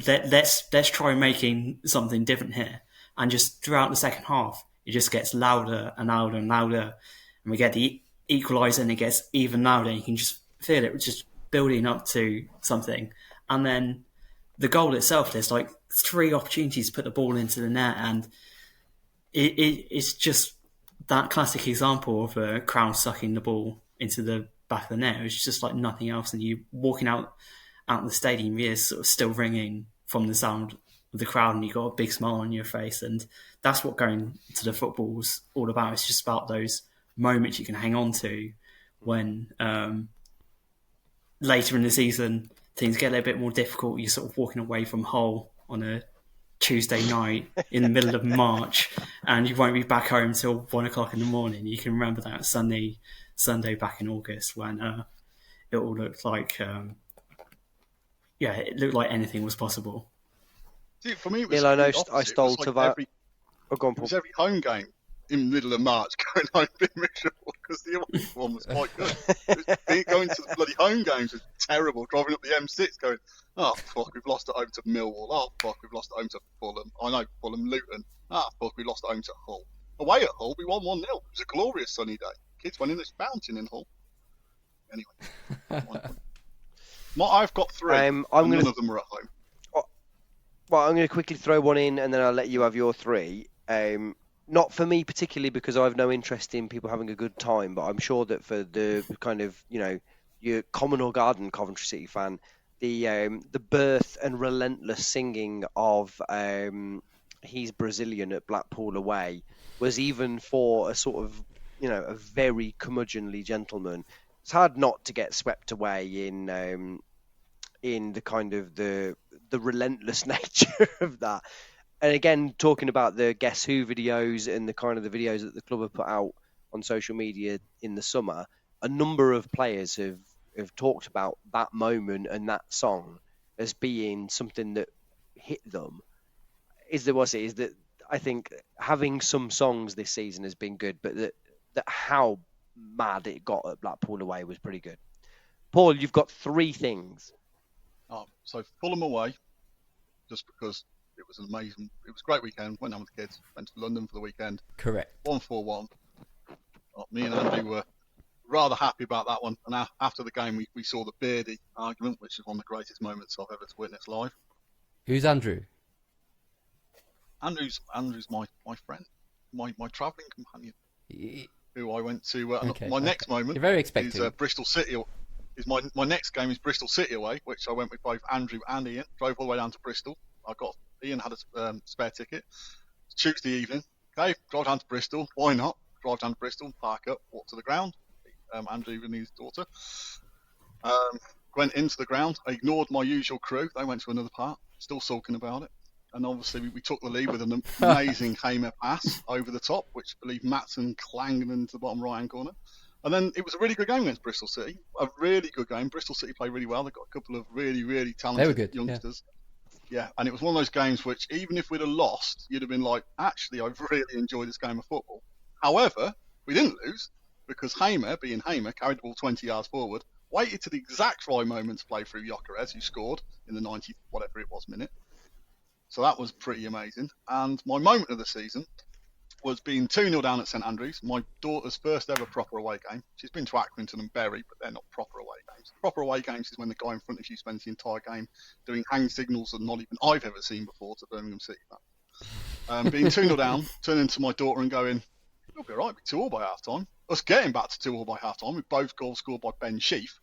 Let's try making something different here. And just throughout the second half, it just gets louder and louder and louder. And we get the equaliser and it gets even louder. You can just feel it just building up to something. And then the goal itself, there's like 3 opportunities to put the ball into the net. And it's just that classic example of a crowd sucking the ball into the back of the net. It's just like nothing else. And you walking out the stadium, your ears sort of still ringing from the sound of the crowd, and you've got a big smile on your face. And that's what going to the football's all about. It's just about those moments you can hang on to when later in the season things get a little bit more difficult. You're sort of walking away from Hull on a Tuesday night in the middle of March, and you won't be back home till 1 o'clock in the morning. You can remember that Sunday back in August when it all looked like it looked like anything was possible. See, for me, it was Neil, I know the opposite. I stole It was to like that. Go on, It Paul. was every home game in the middle of March going home being miserable because the away one was quite good. Going to the bloody home games was terrible. Driving up the M6 going, oh, fuck, we've lost at home to Millwall. Oh, fuck, we've lost at home to Fulham. I know, Fulham, Luton. Ah, fuck, we lost at home to Hull. Away at Hull, we won 1-0. It was a glorious sunny day. Kids went in this fountain in Hull. Anyway. I've got 3, and none of them are at home. Well, I'm going to quickly throw one in, and then I'll let you have your 3. Not for me particularly, because I have no interest in people having a good time, but I'm sure that for the kind of, your common or garden Coventry City fan, the birth and relentless singing of He's Brazilian at Blackpool away was, even for a sort of, a very curmudgeonly gentleman, it's hard not to get swept away in the kind of the relentless nature of that. And again, talking about the Guess Who videos and the kind of the videos that the club have put out on social media in the summer, a number of players have talked about that moment and that song as being something that hit them. Is that I think having some songs this season has been good, but that how mad it got at Blackpool away was pretty good. Paul, you've got 3 things. So Fulham away, just because it was a great weekend. Went down with the kids, went to London for the weekend. Correct. 1-4-1. Me and Andrew were rather happy about that one. And after the game, we saw the Beardy argument, which is one of the greatest moments I've ever witnessed live. Who's Andrew? Andrew's my friend, my travelling companion, who I went to. My next moment You're very expecting. is Bristol City. My next game is Bristol City away, which I went with both Andrew and Ian. Drove all the way down to Bristol. Ian had a spare ticket. Tuesday evening, okay, drive down to Bristol. Why not? Drive down to Bristol, park up, walk to the ground. Andrew and his daughter went into the ground. I ignored my usual crew. They went to another part, still sulking about it. And obviously we took the lead with an amazing Hamer pass over the top, which I believe Matson clanged into the bottom right-hand corner. And then it was a really good game against Bristol City. A really good game. Bristol City played really well. They've got a couple of really, really talented youngsters. Yeah, and it was one of those games which, even if we'd have lost, you'd have been like, actually, I've really enjoyed this game of football. However, we didn't lose, because Hamer, being Hamer, carried the ball 20 yards forward, waited to the exact right moment to play through Jacquez, who scored in the 90th, whatever it was, minute. So that was pretty amazing. And my moment of the season was being 2-0 down at St Andrews, my daughter's first ever proper away game. She's been to Accrington and Bury, but they're not proper away games. Proper away games is when the guy in front of you spends the entire game doing hand signals that not even I've ever seen before to Birmingham City. Being 2-0 down, turning to my daughter and going, it'll be all right, 2-2 by half-time. Us getting back to 2-2 by half-time with both goals scored by Ben Sheaf.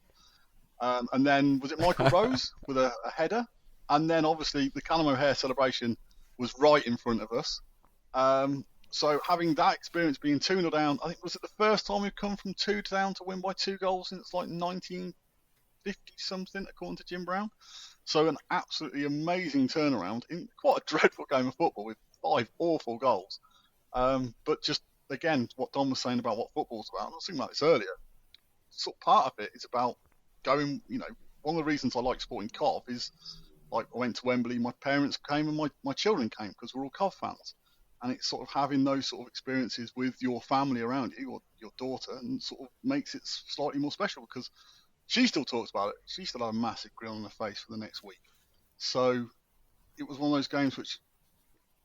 And then, was it Michael Rose with a header? And then, obviously, the Callum O'Hare celebration was right in front of us. So having that experience being 2-0 down, I think, was it the first time we've come from 2 down to win by 2 goals since like 1950-something, according to Jim Brown. So an absolutely amazing turnaround in quite a dreadful game of football with 5 awful goals. But just, again, what Don was saying about what football's about, I was thinking about this earlier. sort of part of it is about going. One of the reasons I like supporting Cov is, like, I went to Wembley, my parents came and my children came because we're all Cov fans. And it's sort of having those sort of experiences with your family around you, or your daughter, and sort of makes it slightly more special because she still talks about it. She still had a massive grin on her face for the next week. So it was one of those games which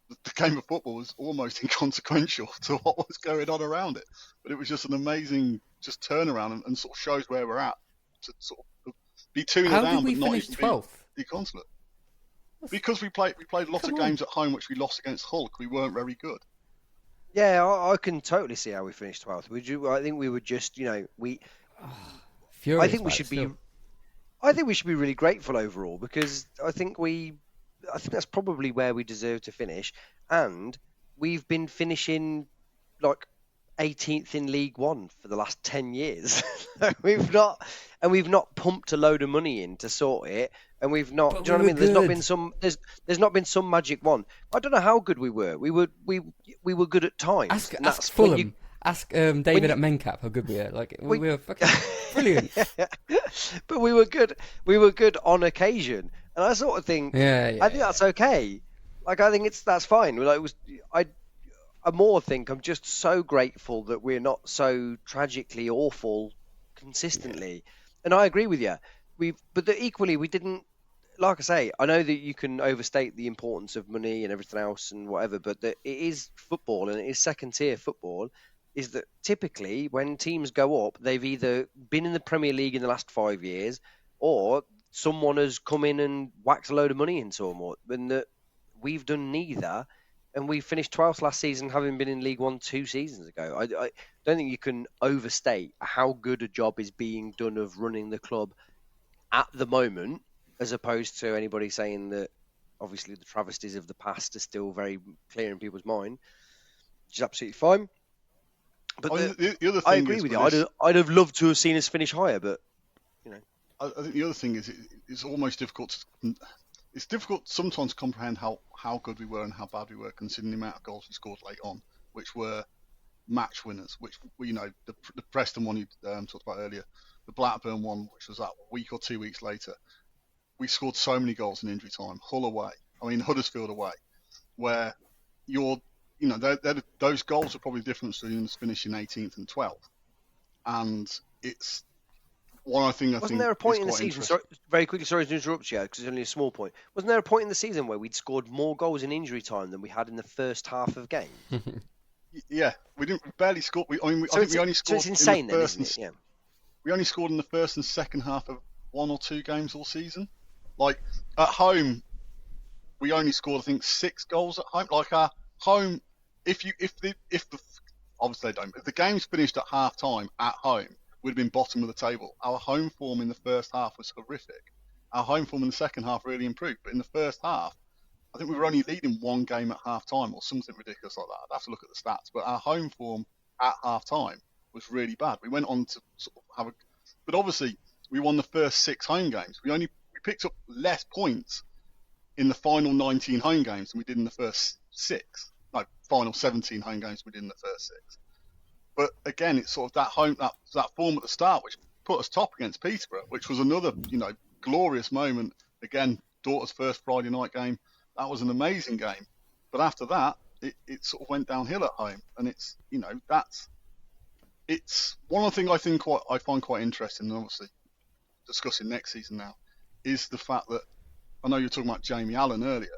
the game of football was almost inconsequential to what was going on around it. But it was just an amazing turnaround and sort of shows where we're at to sort of be 2-0 How down, did we but not finish even 12th? be consulate. Because we played lots of games at home which we lost against Hull. We weren't very good. Yeah, I can totally see how we finished 12th. I think we were just, we. Furious I think we should be. I think we should be really grateful overall because I think that's probably where we deserve to finish, and we've been finishing like 18th in League One for the last 10 years. we've not pumped a load of money in to sort it, and we've not. But do you know what I mean? we were There's not been some magic one. I don't know how good we were. We were good at times. Ask Fulham. Ask David at Mencap how good we are. Like we were fucking brilliant. But we were good. We were good on occasion, and I sort of think. Yeah, I think that's okay. Like I think that's fine. Like I more think I'm just so grateful that we're not so tragically awful consistently. And I agree with you. Equally we didn't. Like I say, I know that you can overstate the importance of money and everything else and whatever, but that it is football and it is second tier football. Is that typically when teams go up, they've either been in the Premier League in the last 5 years, or someone has come in and whacked a load of money into them, and that we've done neither. And we finished 12th last season, having been in League One 2 seasons ago. I don't think you can overstate how good a job is being done of running the club at the moment, as opposed to anybody saying that obviously the travesties of the past are still very clear in people's mind, which is absolutely fine. But the other thing I agree with you. I'd have loved to have seen us finish higher, but I think the other thing is it's almost difficult. It's difficult sometimes to comprehend how good we were and how bad we were, considering the amount of goals we scored late on, which were match winners. Which the Preston one you talked about earlier, the Blackburn one, which was that week or 2 weeks later. We scored so many goals in injury time. Hull away, Huddersfield away, where those goals are probably the difference between us finishing 18th and 12th. And it's one thing I think. Wasn't there a point in the season? Very quickly, sorry to interrupt you, because it's only a small point. Wasn't there a point in the season where we'd scored more goals in injury time than we had in the first half of games? Yeah, we barely scored. I think we only scored. So it's insane, in the then, first isn't it? Yeah. We only scored in the first and second half of 1 or 2 games all season. Like at home, we only scored I think 6 goals at home. Like our home, if obviously they don't. If the game's finished at half time at home, we'd have been bottom of the table. Our home form in the first half was horrific. Our home form in the second half really improved, but in the first half, I think we were only leading 1 game at half time or something ridiculous like that. I'd have to look at the stats, but our home form at half time was really bad. We went on to sort of have but obviously we won the first 6 home games. We picked up less points in the final 19 home games than we did in the first 6. No, final 17 home games we did in the first 6. But again, it's sort of that form at the start which put us top against Peterborough, which was another glorious moment. Again, daughter's first Friday night game. That was an amazing game. But after that, it sort of went downhill at home, and it's one of the things I find quite interesting, and obviously discussing next season now, is the fact that I know you were talking about Jamie Allen earlier.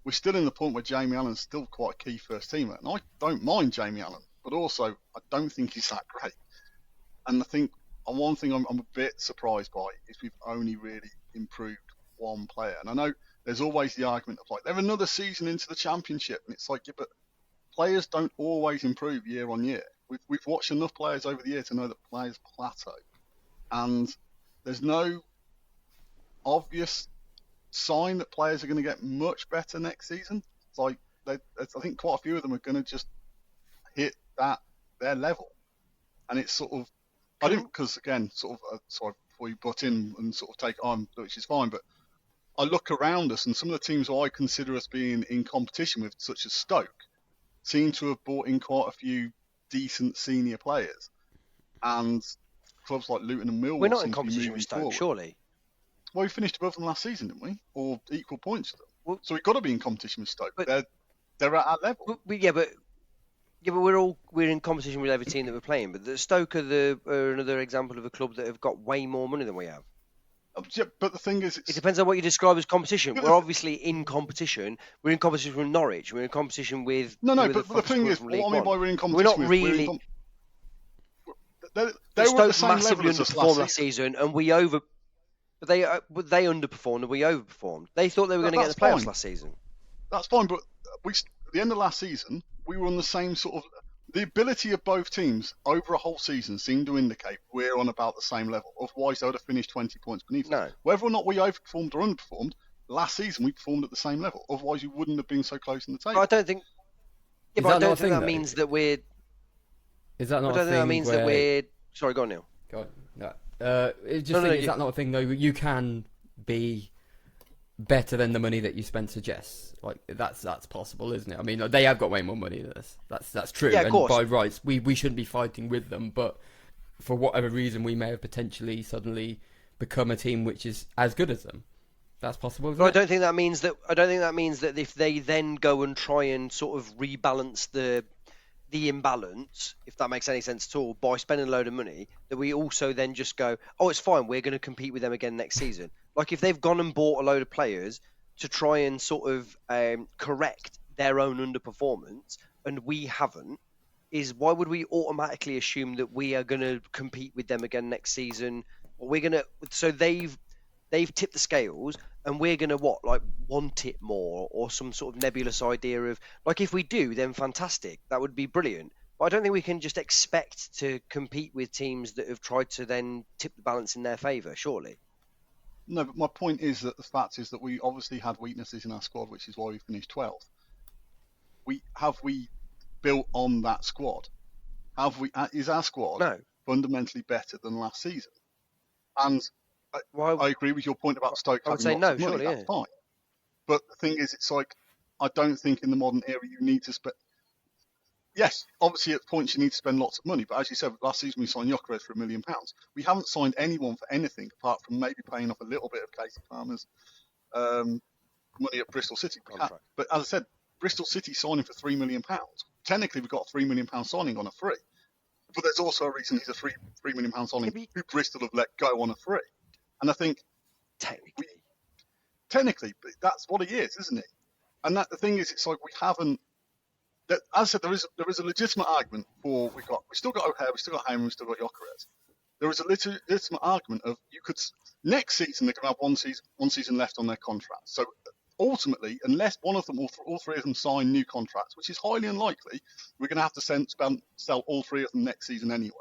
We're still in the point where Jamie Allen's still quite a key first teamer, and I don't mind Jamie Allen, but also I don't think he's that great. And I think one thing I'm a bit surprised by is we've only really improved one player. And I know there's always the argument of like they're another season into the championship, and it's like, yeah, but players don't always improve year on year. We've watched enough players over the year to know that players plateau, and there's no obvious sign that players are going to get much better next season. It's like I think quite a few of them are going to just hit their level, and it's sort of I didn't because again sort of sorry before you butt in and sort of take on, which is fine, but I look around us and some of the teams who I consider us being in competition with, such as Stoke, seem to have brought in quite a few decent senior players, and clubs like Luton and Millwall We're not seem in to be competition moving with Stoke, forward. surely. Well, we finished above them last season, didn't we? Or equal points to them. Well, So we've got to be in competition with Stoke. but- They're at our level. Yeah, but we're in competition with every team that we're playing. But the Stoke are another example of a club that have got way more money than we have. Yeah, but the thing is, It depends on what you describe as competition. But We're obviously in competition. We're in competition with Norwich. We're in competition with No, who are but the thing squad is, from what League I mean by One. we're in We're not competition really. they were Stoke at the same massively level as us underperformed last season. and we over. But they underperformed and we overperformed. They thought they were going to get That's the playoffs fine. last season. That's fine, but at the end of last season, we were on the same sort of. The ability of both teams over a whole season seemed to indicate we're on about the same level. Otherwise, they would have finished 20 points beneath us. No. Whether or not we overperformed or underperformed, last season we performed at the same level. Otherwise, you wouldn't have been so close in the table. But I don't think. Yeah, Is but that I not a don't think thing, that though? means that we're. Is that I not don't a think that thing means where... that we're. Sorry, go on, Neil. Go on. No. Is you- that not a thing though? You can be better than the money that you spend suggests. Like that's possible, isn't it? I mean, they have got way more money than us. That's true. Yeah, of and course. by rights, we shouldn't be fighting with them. But for whatever reason, we may have potentially suddenly become a team which is as good as them. That's possible. Isn't But I it? don't think that means that. I don't think that means that if they then go and try and sort of rebalance the imbalance, if that makes any sense at all, by spending a load of money, that we also then just go, oh, it's fine, we're going to compete with them again next season. Like if they've gone and bought a load of players to try and sort of correct their own underperformance, and we haven't, is why would we automatically assume that we are going to compete with them again next season? Or we're going to. So they've tipped the scales, and we're going to want it more, or some sort of nebulous idea of like if we do, then fantastic, that would be brilliant. But I don't think we can just expect to compete with teams that have tried to then tip the balance in their favour. Surely. No, but my point is that the fact is that we obviously had weaknesses in our squad, which is why we finished 12th. We built on that squad? Is our squad No. fundamentally better than last season? And I agree with your point about Stoke I would having say lots no, of money. surely, That's yeah. fine. But the thing is, it's like I don't think in the modern era you need to spend. Yes, obviously at points you need to spend lots of money, but as you said, last season we signed Jacquez for £1 million. We haven't signed anyone for anything apart from maybe paying off a little bit of Casey Farmer's money at Bristol City. Contract. But as I said, Bristol City signing for £3 million. Technically, we've got a £3 million signing on a free. But there's also a reason he's a £3 million signing who Bristol have let go on a free. And I think technically, but that's what he is, isn't it? And the thing is, it's like we haven't. As I said, there is a legitimate argument for we still got O'Hare, we still got Heyman, we still got Jacquez. There is a legitimate argument of next season they're going to have one season left on their contract. So ultimately, unless one of them or all three of them sign new contracts, which is highly unlikely, we're going to have to sell all three of them next season anyway,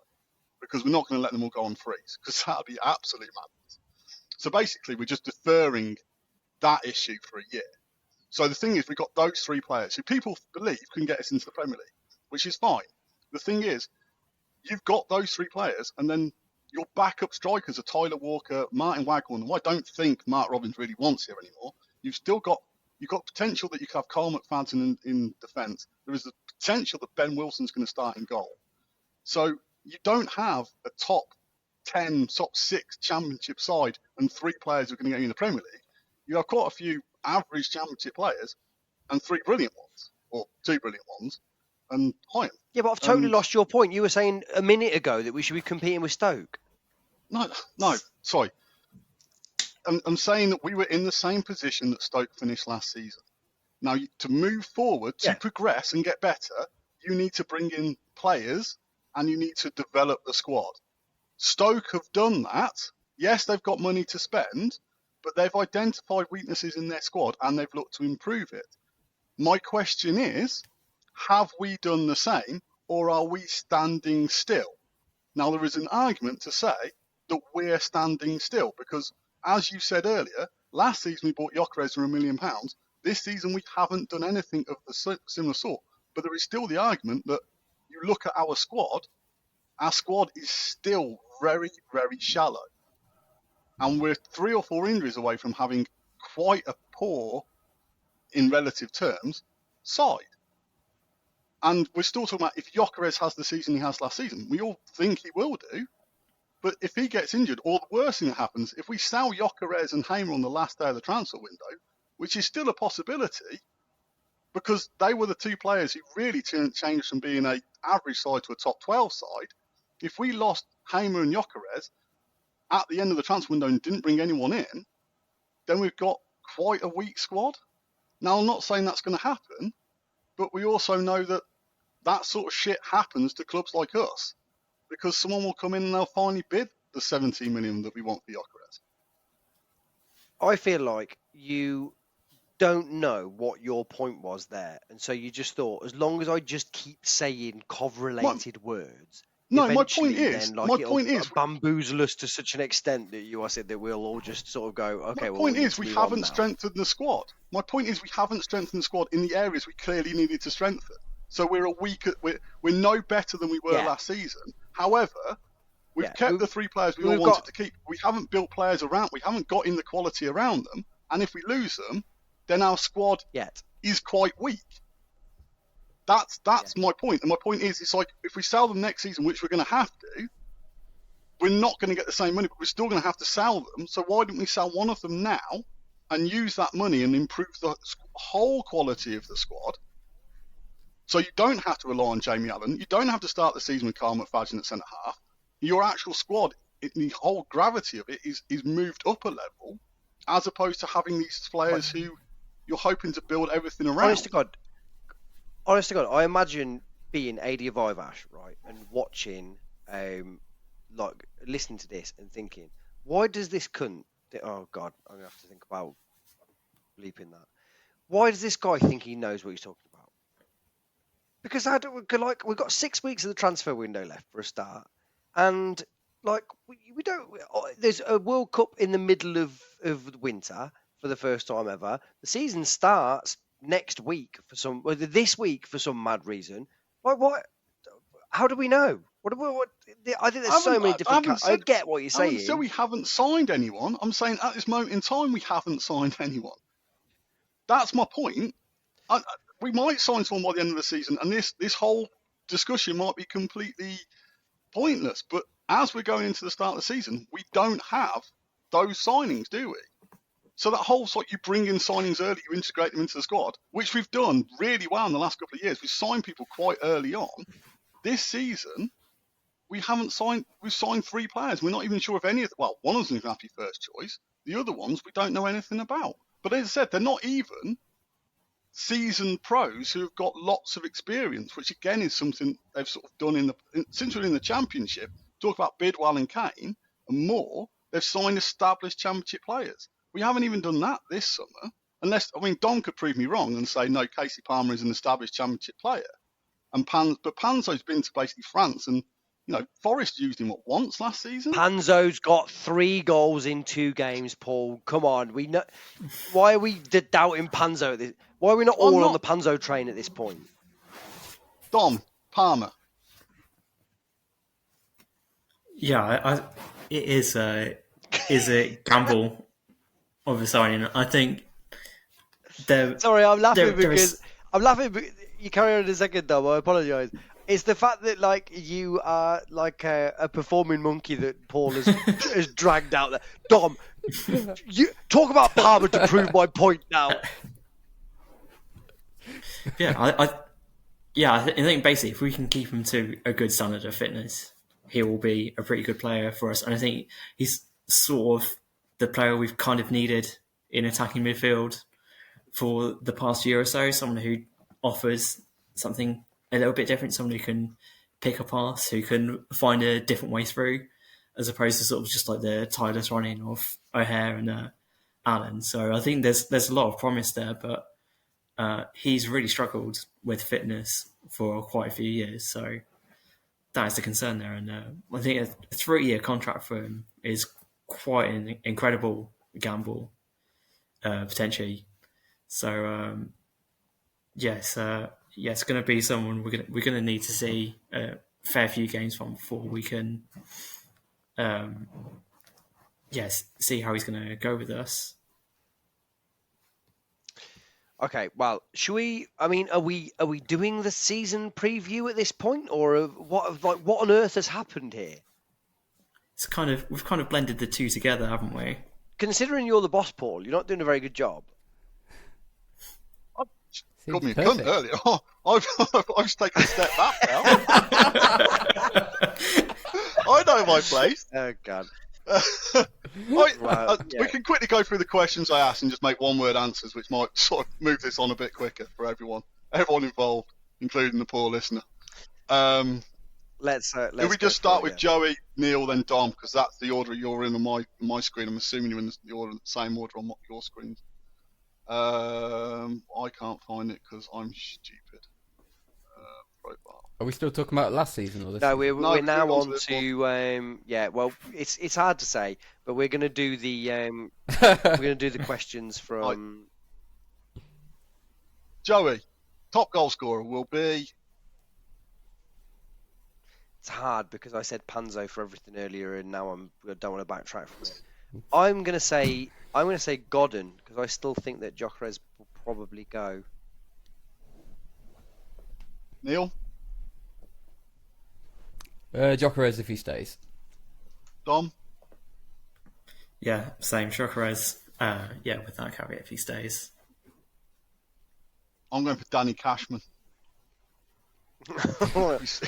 because we're not going to let them all go on freeze, because that would be absolute madness. So basically, we're just deferring that issue for a year. So the thing is, we've got those three players who people believe can get us into the Premier League, which is fine. The thing is, you've got those three players, and then your backup strikers are Tyler Walker, Martin Waghorn, who I don't think Mark Robbins really wants here anymore. You've got potential that you could have Carl McFadden in defence. There is the potential that Ben Wilson's going to start in goal. So you don't have a top 10, top 6 championship side and three players who are going to get you in the Premier League. You have quite a few average championship players and three brilliant ones, or two brilliant ones, and Hyam. Yeah, but I've totally lost your point. You were saying a minute ago that we should be competing with Stoke. No, sorry. I'm saying that we were in the same position that Stoke finished last season. Now, to move forward, to progress and get better, you need to bring in players and you need to develop the squad. Stoke have done that. Yes, they've got money to spend, but they've identified weaknesses in their squad and they've looked to improve it. My question is, have we done the same, or are we standing still? Now, there is an argument to say that we're standing still because, as you said earlier, last season we bought Jacquez for £1 million. This season we haven't done anything of the similar sort. But there is still the argument that you look at our squad is still very, very shallow. And we're 3 or 4 injuries away from having quite a poor, in relative terms, side. And we're still talking about if Jacquez has the season he has last season. We all think he will do. But if he gets injured, or the worst thing that happens, if we sell Jacquez and Hamer on the last day of the transfer window, which is still a possibility, because they were the two players who really changed from being an average side to a top 12 side. If we lost Hamer and Jacquez at the end of the transfer window and didn't bring anyone in, then we've got quite a weak squad. Now, I'm not saying that's going to happen, but we also know that that sort of shit happens to clubs like us, because someone will come in and they'll finally bid the 17 million that we want for Jacquez. I feel like you don't know what your point was there, and so you just thought, as long as I just keep saying Cov-related words, no, my eventually point is, then, like, my point is, bamboozle us to such an extent that you are said that we'll all just sort of go, okay. My well, point we need is, to we move on haven't now. strengthened the squad. My point is, we haven't strengthened the squad in the areas we clearly needed to strengthen. So we're no better than we were last season. However, we've kept the three players we all wanted to keep. We haven't built players around. We haven't got in the quality around them. And if we lose them, then our squad is quite weak. That's my point. And my point is, it's like, if we sell them next season, which we're going to have to, we're not going to get the same money, but we're still going to have to sell them. So why don't we sell one of them now and use that money and improve the whole quality of the squad? So you don't have to rely on Jamie Allen. You don't have to start the season with Carl McFadden at centre-half. Your actual squad, the whole gravity of it is moved up a level, as opposed to having these players who you're hoping to build everything around. Honest to God, I imagine being AD of Ivash, right, and watching, like, listening to this and thinking, why does this cunt... Oh, God, I'm going to have to think about bleeping that. Why does this guy think he knows what he's talking about? Because we've got 6 weeks of the transfer window left for a start, and like we don't. There's a World Cup in the middle of winter for the first time ever. The season starts next week this week for some mad reason. Like, what? How do we know? What? I think there's so many different. I get what you're saying. So we haven't signed anyone. I'm saying at this moment in time we haven't signed anyone. That's my point. We might sign someone by the end of the season, and this whole discussion might be completely pointless. But as we're going into the start of the season, we don't have those signings, do we? So that whole sort, you bring in signings early, you integrate them into the squad, which we've done really well in the last couple of years. We've signed people quite early on. This season, we haven't signed. We've signed 3 players. We're not even sure if any of them. Well, one of them is going to be first choice. The other ones we don't know anything about. But as I said, they're not even seasoned pros who have got lots of experience, which again is something they've sort of done since we're in the Championship. Talk about Bidwell and Kane and more. They've signed established Championship players. We haven't even done that this summer, unless Dom could prove me wrong and say no, Casey Palmer is an established Championship player, but Panzo's been to basically France, and Forest used him once last season. Panzo's got 3 goals in 2 games, Paul. Come on, we know. Why are we doubting Panzo? Why are we not all on the Panzo train at this point? Dom, Palmer. Yeah, it is a gamble of a signing. I think. Sorry, I'm laughing because I'm laughing. You carry on in a second, Dom. I apologise. It's the fact that you are like a performing monkey that Paul has dragged out there. Dom, you talk about Palmer to prove my point now. Yeah, I think basically if we can keep him to a good standard of fitness, he will be a pretty good player for us. And I think he's sort of the player we've kind of needed in attacking midfield for the past year or so. Someone who offers something a little bit different, someone who can pick a pass, who can find a different way through, as opposed to sort of just like the tireless running of O'Hare and Allen. So I think there's a lot of promise there, but he's really struggled with fitness for quite a few years. So that is the concern there. And I think a 3-year contract for him is quite an incredible gamble, potentially. So yes, it's going to be someone we're going to need to see a fair few games from before we can, see how he's going to go with us. Okay, well, should we? I mean, are we doing the season preview at this point, or what on earth has happened here? we've kind of blended the two together, haven't we? Considering you're the boss, Paul, you're not doing a very good job. Called me a cunt earlier. Oh, I've just taken a step back now. I know my place. Oh God. We can quickly go through the questions I asked and just make one-word answers, which might sort of move this on a bit quicker for everyone involved, including the poor listener. Let's Can we just start with Joey, Neil, then Dom, because that's the order you're in on my screen. I'm assuming you're in the same order on your screens. I can't find it because I'm stupid. Profile. Are we still talking about last season or this? No, season? we're now on to Well, it's hard to say, but we're going to do the questions from Joey. Top goal scorer will be. It's hard because I said Panzo for everything earlier, and now I don't want to backtrack from it. I'm going to say Godden because I still think that Jacquez will probably go. Neil? Jacquez if he stays. Dom? Yeah, same. Jacquez. With that caveat, if he stays. I'm going for Danny Cashman. Well, if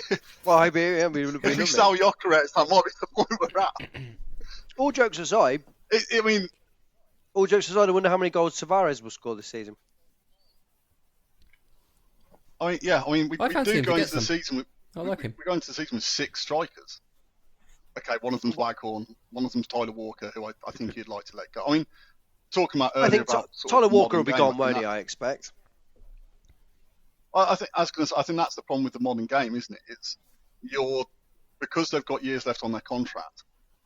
we sell Jacquez, that might be the point we're at. All jokes aside, I wonder how many goals Tavares will score this season. We do go into the season. I like him. We go into the season with 6 strikers. Okay, one of them's Waghorn, one of them's Tyler Walker, who I think you'd like to let go. I mean, talking about earlier I think Tyler Walker will be gone, won't he? I expect. I think that's the problem with the modern game, isn't it? Because they've got years left on their contract.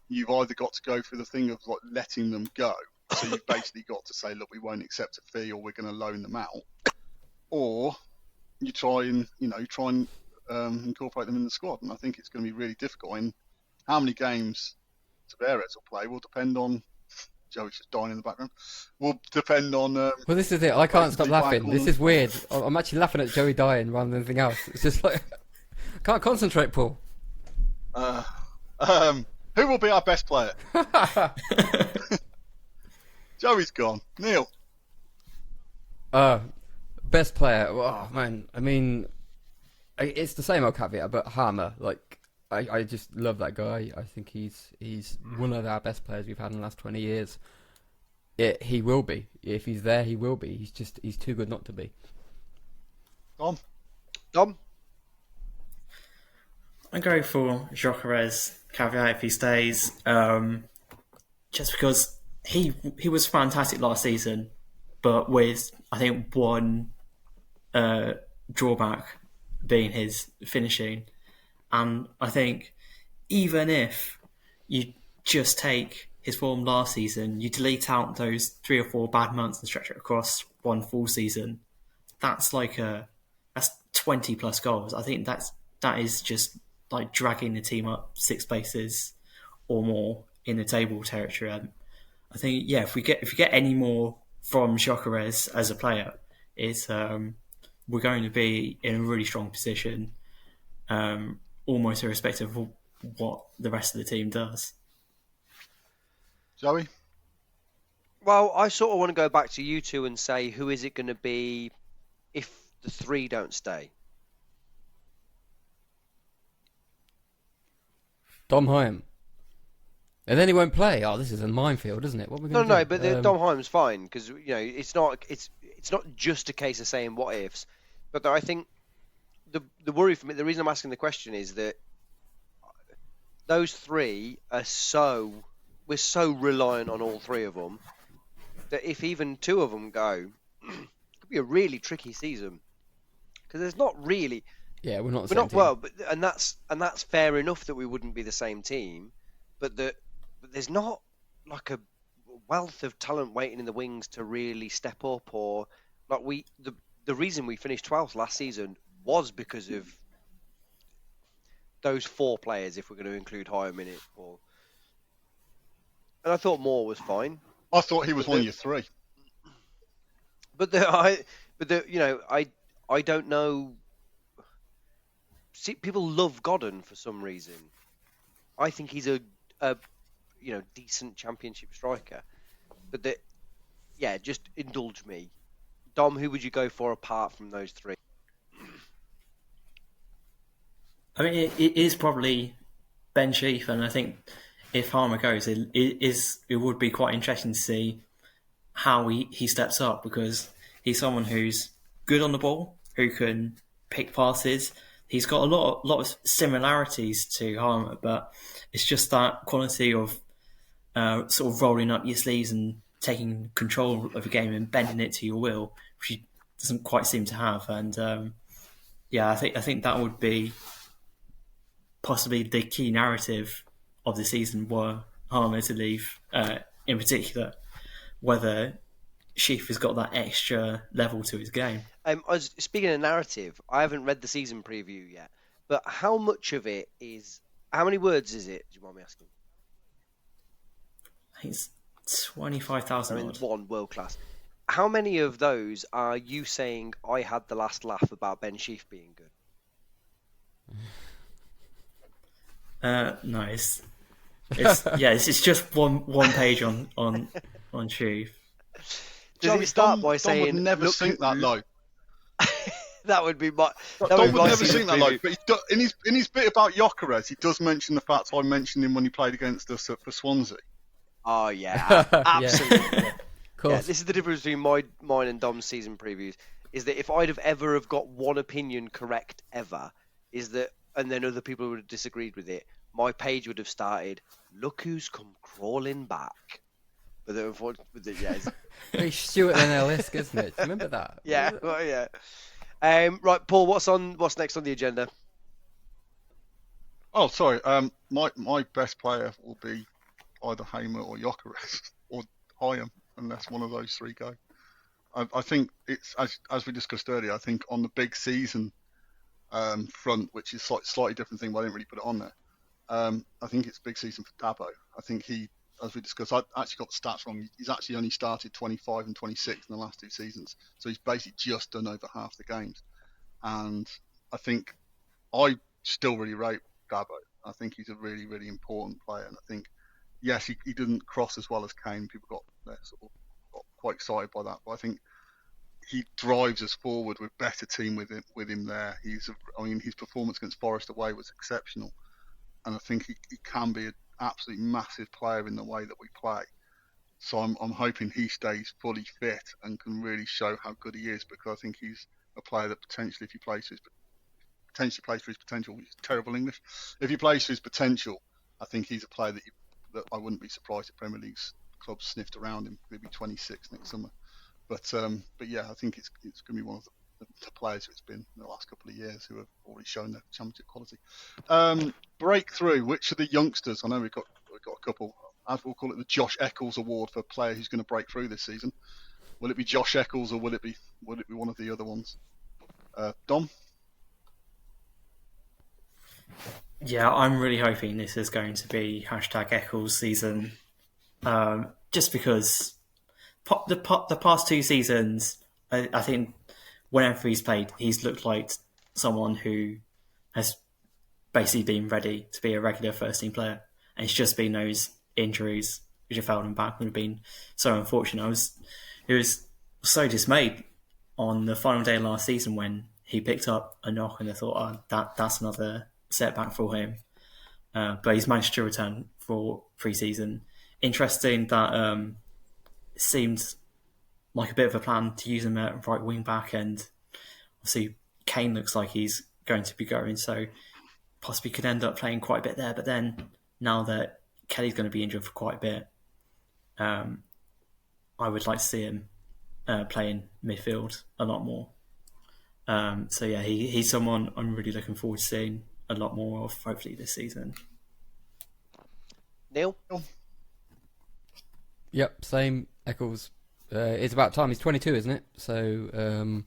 You've either got to go through the thing of like letting them go, so you've basically got to say, look, we won't accept a fee, or we're going to loan them out, or you try and incorporate them in the squad. And I think it's going to be really difficult. And how many games Tavares will play will depend on. Joey's just dying in the background. Will depend on. Well, this is it. I can't stop laughing. This is weird. I'm actually laughing at Joey dying rather than anything else. It's just like I can't concentrate, Paul. Who will be our best player? Joey's gone. Neil. Best player. Oh man, I mean, it's the same old caveat, but Hammer. Like, I just love that guy. I think he's one of our best players we've had in the last 20 years. He will be. If he's there, he will be. He's too good not to be. Dom. I go for Jacquez, caveat if he stays, just because he was fantastic last season, but with I think one drawback being his finishing, and I think even if you just take his form last season, you delete out those 3 or 4 bad months and stretch it across one full season, that's 20 plus goals. I think that is just like dragging the team up 6 places or more in the table territory. I think if we get any more from Jacquez as a player, it's we're going to be in a really strong position, almost irrespective of what the rest of the team does. Joey? Well, I sort of want to go back to you two and say, who is it going to be if the 3 don't stay? Dom Hyam. And then he won't play. Oh, this is a minefield, isn't it? What are we going to do? No, but Dom Hyam's fine because it's not just a case of saying what ifs. But I think the worry for me, the reason I'm asking the question is that those 3 are we're so reliant on all 3 of them that if even 2 of them go, it could be a really tricky season because there's not really. Yeah, we're not the same same team. Well, and that's fair enough that we wouldn't be the same team, but there's not like a wealth of talent waiting in the wings to really step up, or like the reason we finished 12th last season was because of those 4 players, if we're going to include Hyam in it. And I thought Moore was fine. I thought he was one of your 3. But I don't know. See, people love Godden for some reason. I think he's a a decent Championship striker. But just indulge me. Dom, who would you go for apart from those three? I mean, it is probably Ben Sheaf, and I think if Harmer goes, it would be quite interesting to see how he steps up, because he's someone who's good on the ball, who can pick passes. He's got a lot of similarities to Harmer, but it's just that quality of sort of rolling up your sleeves and taking control of a game and bending it to your will, which he doesn't quite seem to have. And I think that would be possibly the key narrative of the season, were Harmer to leave, in particular, whether Sheaf has got that extra level to his game. Speaking of narrative, I haven't read the season preview yet, but how much of it is... How many words is it, do you mind me asking? I think it's 25,000 odd. One, world class. How many of those are you saying, I had the last laugh about Ben Sheaf being good? No, it's just one page on Sheaf. Does it start by Dom saying... would never sink that low. That would be my... Dom would never sink that low. But in his bit about Jacquez, he does mention the fact I mentioned him when he played against us for Swansea. Oh, yeah, absolutely. Of course. Yeah, this is the difference between mine and Dom's season previews, is that if I'd have ever got one opinion correct ever, and then other people would have disagreed with it, my page would have started, look who's come crawling back. But then, Very Stuart and Ellis, isn't it? Remember that? Yeah, well, yeah. Right, Paul, what's next on the agenda? Oh, sorry. My best player will be either Hamer or Jacquez, or Hyam, unless one of those three go. I think it's, as we discussed earlier, I think on the big season front, which is slightly different thing, but I didn't really put it on there. I think it's big season for Dabo. I think he, as we discussed, I actually got the stats wrong. He's actually only started 25 and 26 in the last two seasons. So he's basically just done over half the games. And I think I still really rate Dabo. I think he's a really, really important player. And I think, yes, he didn't cross as well as Kane. People got quite excited by that. But I think he drives us forward with better team with him there. His performance against Forest away was exceptional. And I think he can be an absolutely massive player in the way that we play. So I'm hoping he stays fully fit and can really show how good he is, because I think he's a player that potentially, if he plays for his potential, which is terrible English. If he plays for his potential, I think he's a player that I wouldn't be surprised if Premier League's clubs sniffed around him. He'll be 26 next summer. But yeah, I think it's going to be one of the players who it's been in the last couple of years who have already shown their championship quality. Breakthrough. Which of the youngsters? I know we've got a couple. As we'll call it, the Josh Eccles Award for a player who's going to break through this season. Will it be Josh Eccles, or will it be one of the other ones? Dom? Yeah, I'm really hoping this is going to be #Eccles season, just because the past two seasons, I think whenever he's played, he's looked like someone who has basically been ready to be a regular first team player, and it's just been those injuries which have held him back and have been so unfortunate. He was so dismayed on the final day of last season when he picked up a knock, and I thought, that's another setback for him. But he's managed to return for pre-season. Interesting that it seemed like a bit of a plan to use him at right wing back, and obviously Kane looks like he's going to be going, so possibly could end up playing quite a bit there. But then now that Kelly's going to be injured for quite a bit, I would like to see him playing midfield a lot more. So yeah, he's someone I'm really looking forward to seeing a lot more of, hopefully this season. Neil? Yep, same. Eccles. It's about time. He's 22, isn't it? So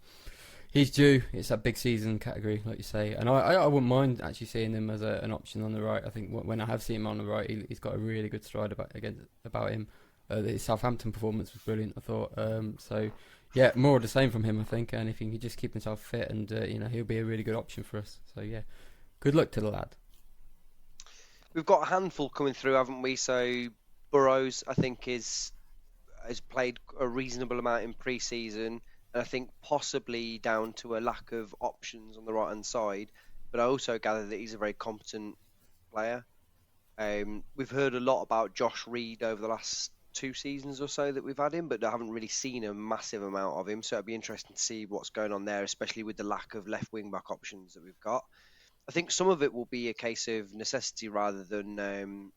he's due. It's that big season category, like you say. And I wouldn't mind actually seeing him as an option on the right. I think when I have seen him on the right, he's got a really good stride about him. His Southampton performance was brilliant, I thought. So yeah, more of the same from him, I think. And if he can just keep himself fit, and he'll be a really good option for us. So yeah, good luck to the lad. we've got a handful coming through, haven't we? So Burrows, I think, has played a reasonable amount in pre-season, and I think possibly down to a lack of options on the right-hand side. But I also gather that he's a very competent player. We've heard a lot about Josh Reid over the last 2 seasons or so that we've had him, but I haven't really seen a massive amount of him. So it'd be interesting to see what's going on there, especially with the lack of left wing back options that we've got. I think some of it will be a case of necessity rather than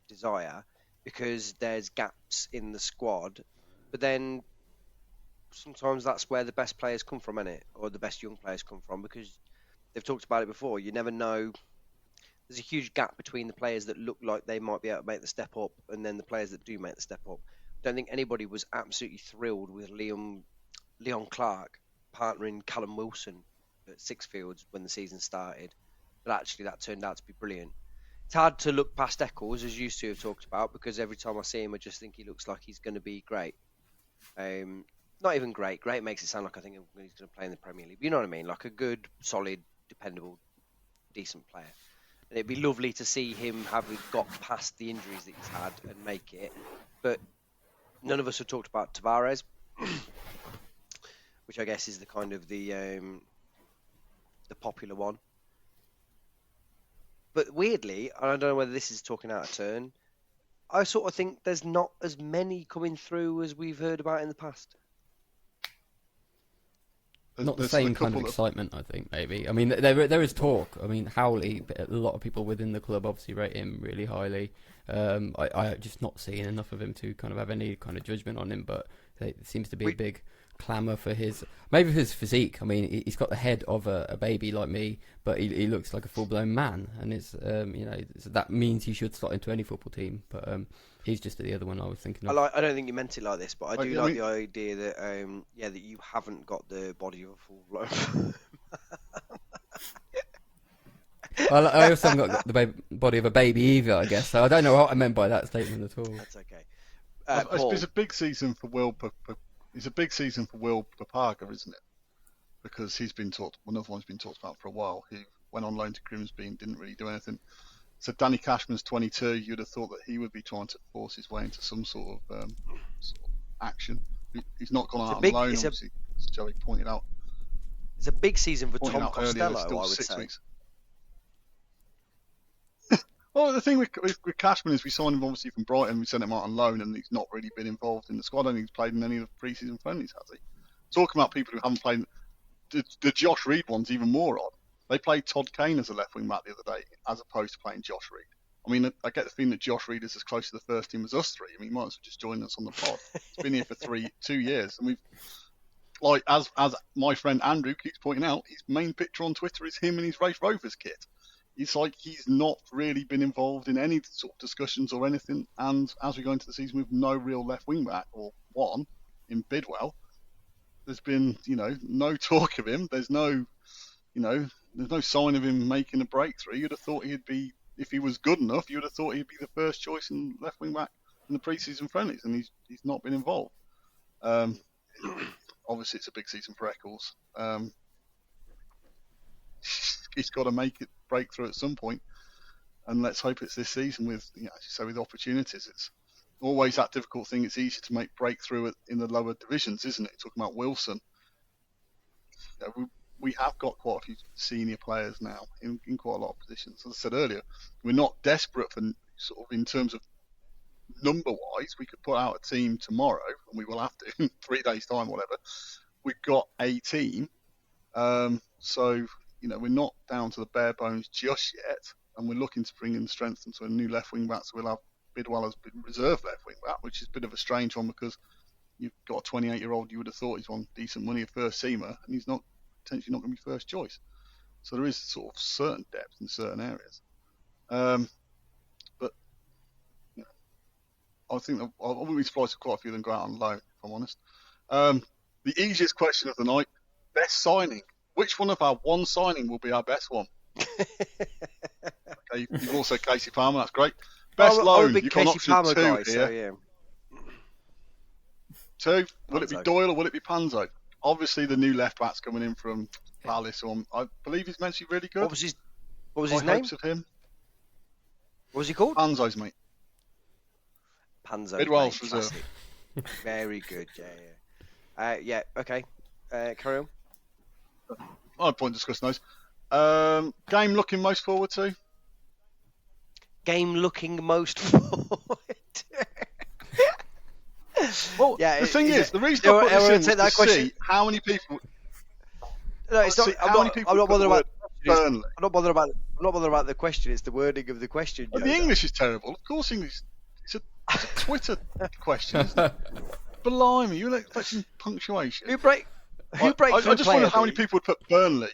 desire, because there's gaps in the squad. But then sometimes that's where the best players come from, innit? Or the best young players come from, because they've talked about it before. You never know. There's a huge gap between the players that look like they might be able to make the step up and then the players that do make the step up. I don't think anybody was absolutely thrilled with Leon Clark partnering Callum Wilson at Sixfields when the season started. But actually that turned out to be brilliant. It's hard to look past Eccles, as you two have talked about, because every time I see him I just think he looks like he's going to be great. Not even great. Great makes it sound like I think he's going to play in the Premier League. But you know what I mean? Like a good, solid, dependable, decent player. And it'd be lovely to see him have got past the injuries that he's had and make it. But none of us have talked about Tavares, which I guess is the kind of the popular one. But weirdly, and I don't know whether this is talking out of turn, I sort of think there's not as many coming through as we've heard about in the past. Not the same kind of excitement, I think, maybe. I mean, there is talk. I mean, Howley, a lot of people within the club obviously rate him really highly. I just not seeing enough of him to kind of have any kind of judgment on him, but there seems to be a big clamour for his physique. I mean, he's got the head of a baby like me, but he looks like a full-blown man, and it's so that means he should slot into any football team. But he's just the other one I was thinking of. I don't think you meant it like this, but I do like the idea that that you haven't got the body of a full-blown. Well, I also haven't got the body of a baby either, I guess. So I don't know what I meant by that statement at all. That's okay. It's a big season for Will. It's a big season for Will Papaga, isn't it? Because another one's been talked about for a while. He went on loan to Grimsby and didn't really do anything. So Danny Cashman's 22. You'd have thought that he would be trying to force his way into some sort of action. He's not gone out on loan, obviously, as Joey pointed out. It's a big season for Tom Costello, I would say. Weeks. Well, the thing with Cashman is we signed him obviously from Brighton. We sent him out on loan, and he's not really been involved in the squad. I don't think he's played in any of the pre-season friendlies, has he? Talking about people who haven't played, the Josh Reid one's even more odd. They played Todd Kane as a left wing back the other day, as opposed to playing Josh Reid. I mean, I get the feeling that Josh Reid is as close to the first team as us three. I mean, he might as well just join us on the pod. He's been here for 2 years, and we've, as my friend Andrew keeps pointing out, his main picture on Twitter is him in his Race Rovers kit. It's like he's not really been involved in any sort of discussions or anything. And as we go into the season with no real left wing back, or one, in Bidwell, there's been, no talk of him. There's no sign of him making a breakthrough. You'd have thought he'd be, if he was good enough, you'd have thought he'd be the first choice in left wing back in the pre-season friendlies, and he's not been involved. Obviously, it's a big season for Eccles. He's got to make it breakthrough at some point, and let's hope it's this season with, as you say, with opportunities. It's always that difficult thing. It's easier to make breakthrough in the lower divisions, isn't it? Talking about Wilson, we have got quite a few senior players now in quite a lot of positions. As I said earlier, we're not desperate for sort of in terms of number-wise. We could put out a team tomorrow, and we will have to in 3 days' time, whatever. We've got a team, so. We're not down to the bare bones just yet, and we're looking to bring in strength into a new left wing back. So we'll have Bidwell as reserve left wing back, which is a bit of a strange one because you've got a 28-year-old. You would have thought he's on decent money, a first seamer, and he's potentially not going to be first choice. So there is sort of certain depth in certain areas. But I think I wouldn't be surprised if quite a few of them go out on loan, if I'm honest. The easiest question of the night: best signing. Which one of our one signing will be our best one? Okay, you've also Casey Palmer, that's great. Best loan, you've got option Palmer 2 guy, here. So, yeah. 2, will it be Doyle or will it be Panzo? Obviously, the new left back's coming in from Palace, I believe he's meant to be really good. What was his name? Hopes of him. What was he called? Panzo's, mate. Panzo. Mid Welsh reserve. Very good. Yeah. Okay. Carry on. I had point discussing those. Game looking most forward to? Game looking most forward to. Well, yeah, the thing is, the reason I put this in was to see how many people. No, it's not. I'm not bothered about Burnley. I'm not bothered about the question. It's the wording of the question. The English is terrible. Of course, English. It's a Twitter question. Isn't it? Blimey, you're expecting punctuation. Who breaks I just wondered how many people would put Burnley.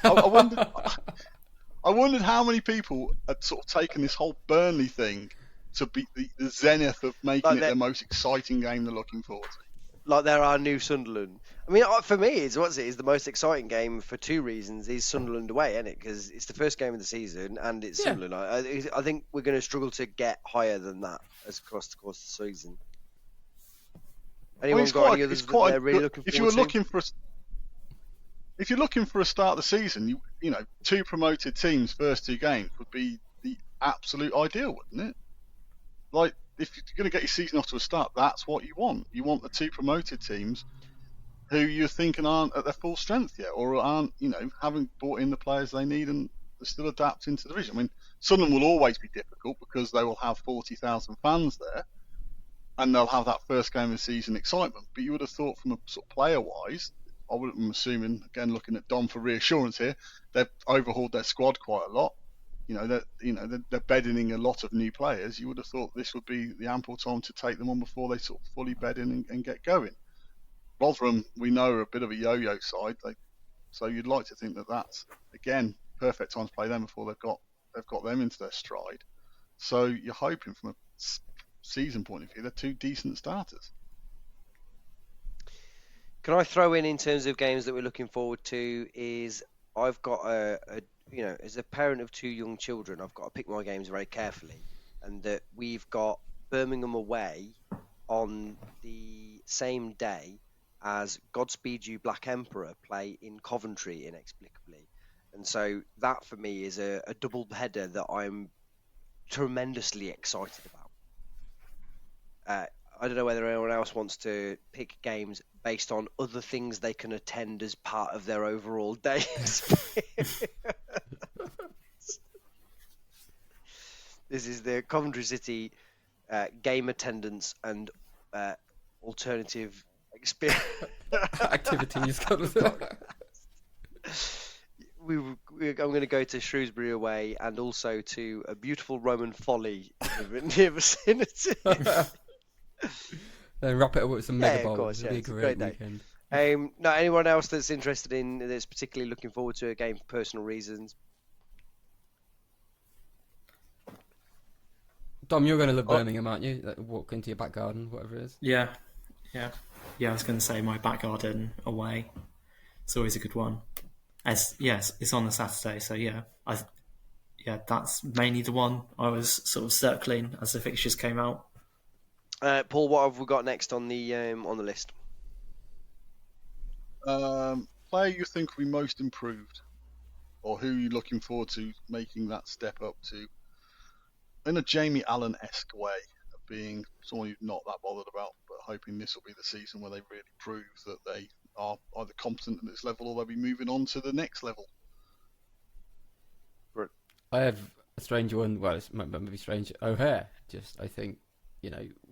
I wondered how many people had sort of taken this whole Burnley thing to be the zenith of making it the most exciting game they're looking forward to. Like they're our new Sunderland. I mean, for me, it's the most exciting game for two reasons. Is Sunderland away, isn't it? Because it's the first game of the season and it's Sunderland. I think we're going to struggle to get higher than that as across the course of the season. Anyone got any others that they're really looking forward to? If you're looking for a start of the season, you know, two promoted teams, first two games would be the absolute ideal, wouldn't it? Like, if you're going to get your season off to a start, that's what you want. You want the two promoted teams who you're thinking aren't at their full strength yet, or aren't, you know, haven't brought in the players they need and they're still adapting to the division. I mean, Sunderland will always be difficult because they will have 40,000 fans there, and they'll have that first game of the season excitement. But you would have thought, from a sort of player-wise, I'm assuming, again, looking at Dom for reassurance here, they've overhauled their squad quite a lot. They're bedding in a lot of new players. You would have thought this would be the ample time to take them on before they sort of fully bed in and get going. Rotherham, we know, are a bit of a yo-yo side, so you'd like to think that that's, again, perfect time to play them before they've got them into their stride. So you're hoping, from a season point of view, they're two decent starters. Can I throw in terms of games that we're looking forward to? Is I've got as a parent of two young children, I've got to pick my games very carefully, and that we've got Birmingham away on the same day as Godspeed You Black Emperor play in Coventry inexplicably, and so that for me is a double header that I'm tremendously excited about. I don't know whether anyone else wants to pick games based on other things they can attend as part of their overall day experience. This is the Coventry City game attendance and alternative experience activities. I'm going to go to Shrewsbury away and also to a beautiful Roman Folly near vicinity. Then wrap it up with some mega bowls. Of course, It'll be a great weekend. No, anyone else that's interested in that's particularly looking forward to a game for personal reasons? Dom, you're going to love Birmingham, aren't you? Walk into your back garden, whatever it is. Yeah. I was going to say my back garden away. It's always a good one. It's on a Saturday, so that's mainly the one I was sort of circling as the fixtures came out. Paul, what have we got next on the list? Player you think will be most improved, or who you're looking forward to making that step up to, in a Jamie Allen-esque way, of being someone you're not that bothered about, but hoping this will be the season where they really prove that they are either competent at this level or they'll be moving on to the next level. I have a strange one. Well, it might be strange. O'Hare, I think,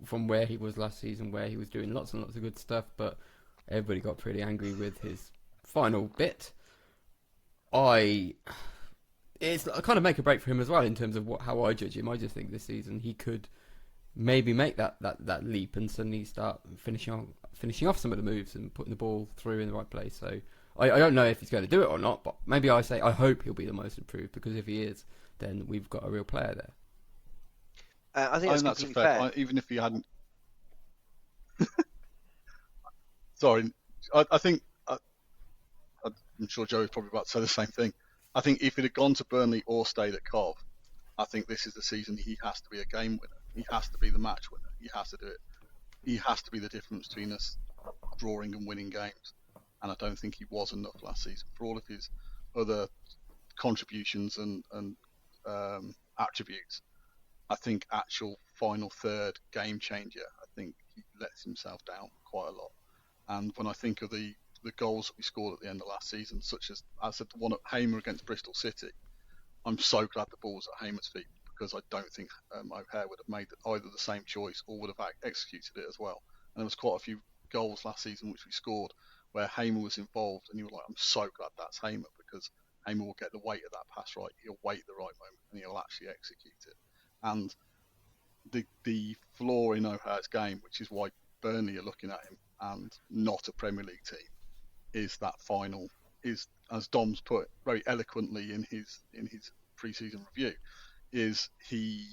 from where he was last season, where he was doing lots and lots of good stuff, but everybody got pretty angry with his final bit. It's kind of make a break for him as well in terms of how I judge him. I just think this season he could maybe make that leap and suddenly start finishing off some of the moves and putting the ball through in the right place. So I don't know if he's going to do it or not, but maybe I hope he'll be the most improved, because if he is, then we've got a real player there. I think that's completely fair. Even if he hadn't. Sorry, I think I'm sure Joey's probably about to say the same thing. I think if it had gone to Burnley or stayed at Cov, I think this is the season he has to be a game winner. He has to be the match winner. He has to do it. He has to be the difference between us drawing and winning games. And I don't think he was enough last season for all of his other contributions and attributes. I think actual final third game changer, I think he lets himself down quite a lot. And when I think of the goals that we scored at the end of last season, such as I said, the one at Hamer against Bristol City, I'm so glad the ball was at Hamer's feet, because I don't think O'Hare would have made either the same choice or would have executed it as well. And there was quite a few goals last season which we scored where Hamer was involved, and you were like, I'm so glad that's Hamer, because Hamer will get the weight of that pass right. He'll wait the right moment and he'll actually execute it. And the flaw in O'Hare's game, which is why Burnley are looking at him and not a Premier League team, is that final, is, as Dom's put very eloquently in his pre-season review, is he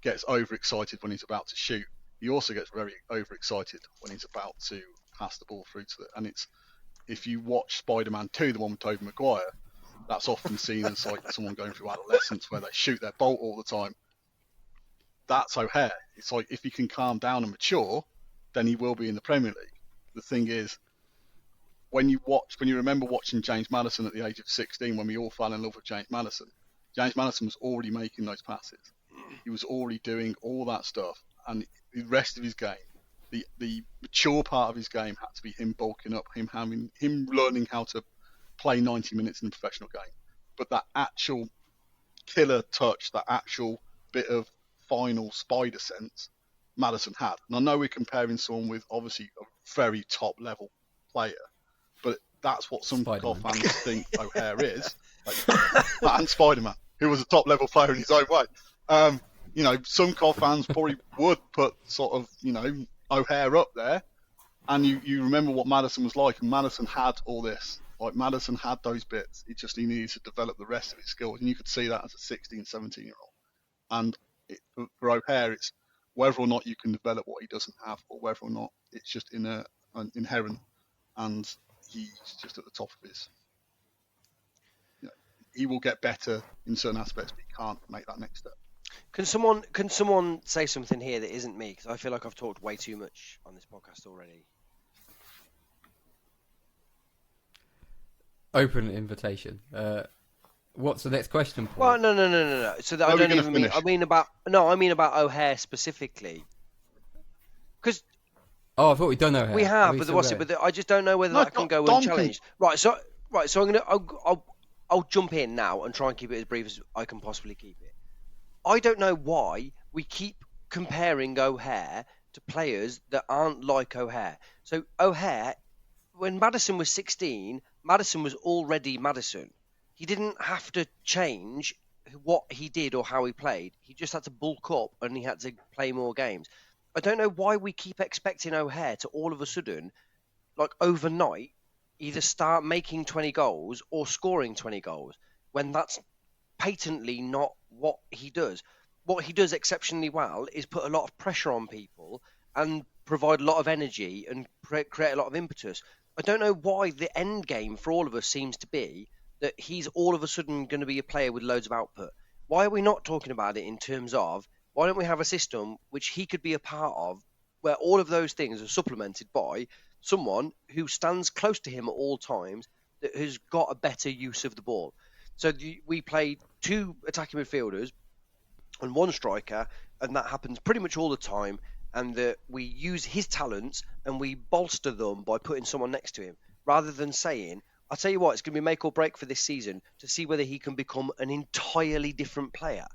gets overexcited when he's about to shoot. He also gets very overexcited when he's about to pass the ball through to it. And it's, if you watch Spider-Man 2, the one with Tobey Maguire, that's often seen as like someone going through adolescence where they shoot their bolt all the time. That's O'Hare. It's like, if he can calm down and mature, then he will be in the Premier League. The thing is, when you remember watching James Maddison at the age of 16, when we all fell in love with James Maddison was already making those passes. He was already doing all that stuff, and the rest of his game, the mature part of his game, had to be him bulking up, him learning how to play 90 minutes in a professional game. But that actual killer touch, that actual bit of final spider sense, Maddison had. And I know we're comparing someone with obviously a very top level player, but that's what some Cov fans think O'Hare is. And Spider-Man, who was a top level player in his own way. Some Cov fans probably would put sort of, O'Hare up there. And you remember what Maddison was like, and Maddison had all this. Like, Maddison had those bits. He needed to develop the rest of his skills. And you could see that as a 16, 17-year-old. And for O'Hare, it's whether or not you can develop what he doesn't have, or whether or not it's just inherent. And he's just at the top of his. He will get better in certain aspects, but he can't make that next step. Can someone say something here that isn't me? Because I feel like I've talked way too much on this podcast already. Open invitation. What's the next question, Paul? Well, no. So that I don't even mean. I mean about O'Hare specifically. Because I thought we'd done O'Hare. We have, but I just don't know whether that can go unchallenged. Right. So I'll jump in now and try and keep it as brief as I can possibly keep it. I don't know why we keep comparing O'Hare to players that aren't like O'Hare. So O'Hare, when Maddison was 16, Maddison was already Maddison. He didn't have to change what he did or how he played. He just had to bulk up and he had to play more games. I don't know why we keep expecting O'Hare to all of a sudden, like overnight, either start making 20 goals or scoring 20 goals, when that's patently not what he does. What he does exceptionally well is put a lot of pressure on people and provide a lot of energy and create a lot of impetus. I don't know why the end game for all of us seems to be that he's all of a sudden going to be a player with loads of output. Why are we not talking about it in terms of, why don't we have a system which he could be a part of, where all of those things are supplemented by someone who stands close to him at all times, that has got a better use of the ball. So we play two attacking midfielders and one striker, and that happens pretty much all the time, and that we use his talents and we bolster them by putting someone next to him, rather than saying, I'll tell you what, it's going to be make or break for this season to see whether he can become an entirely different player.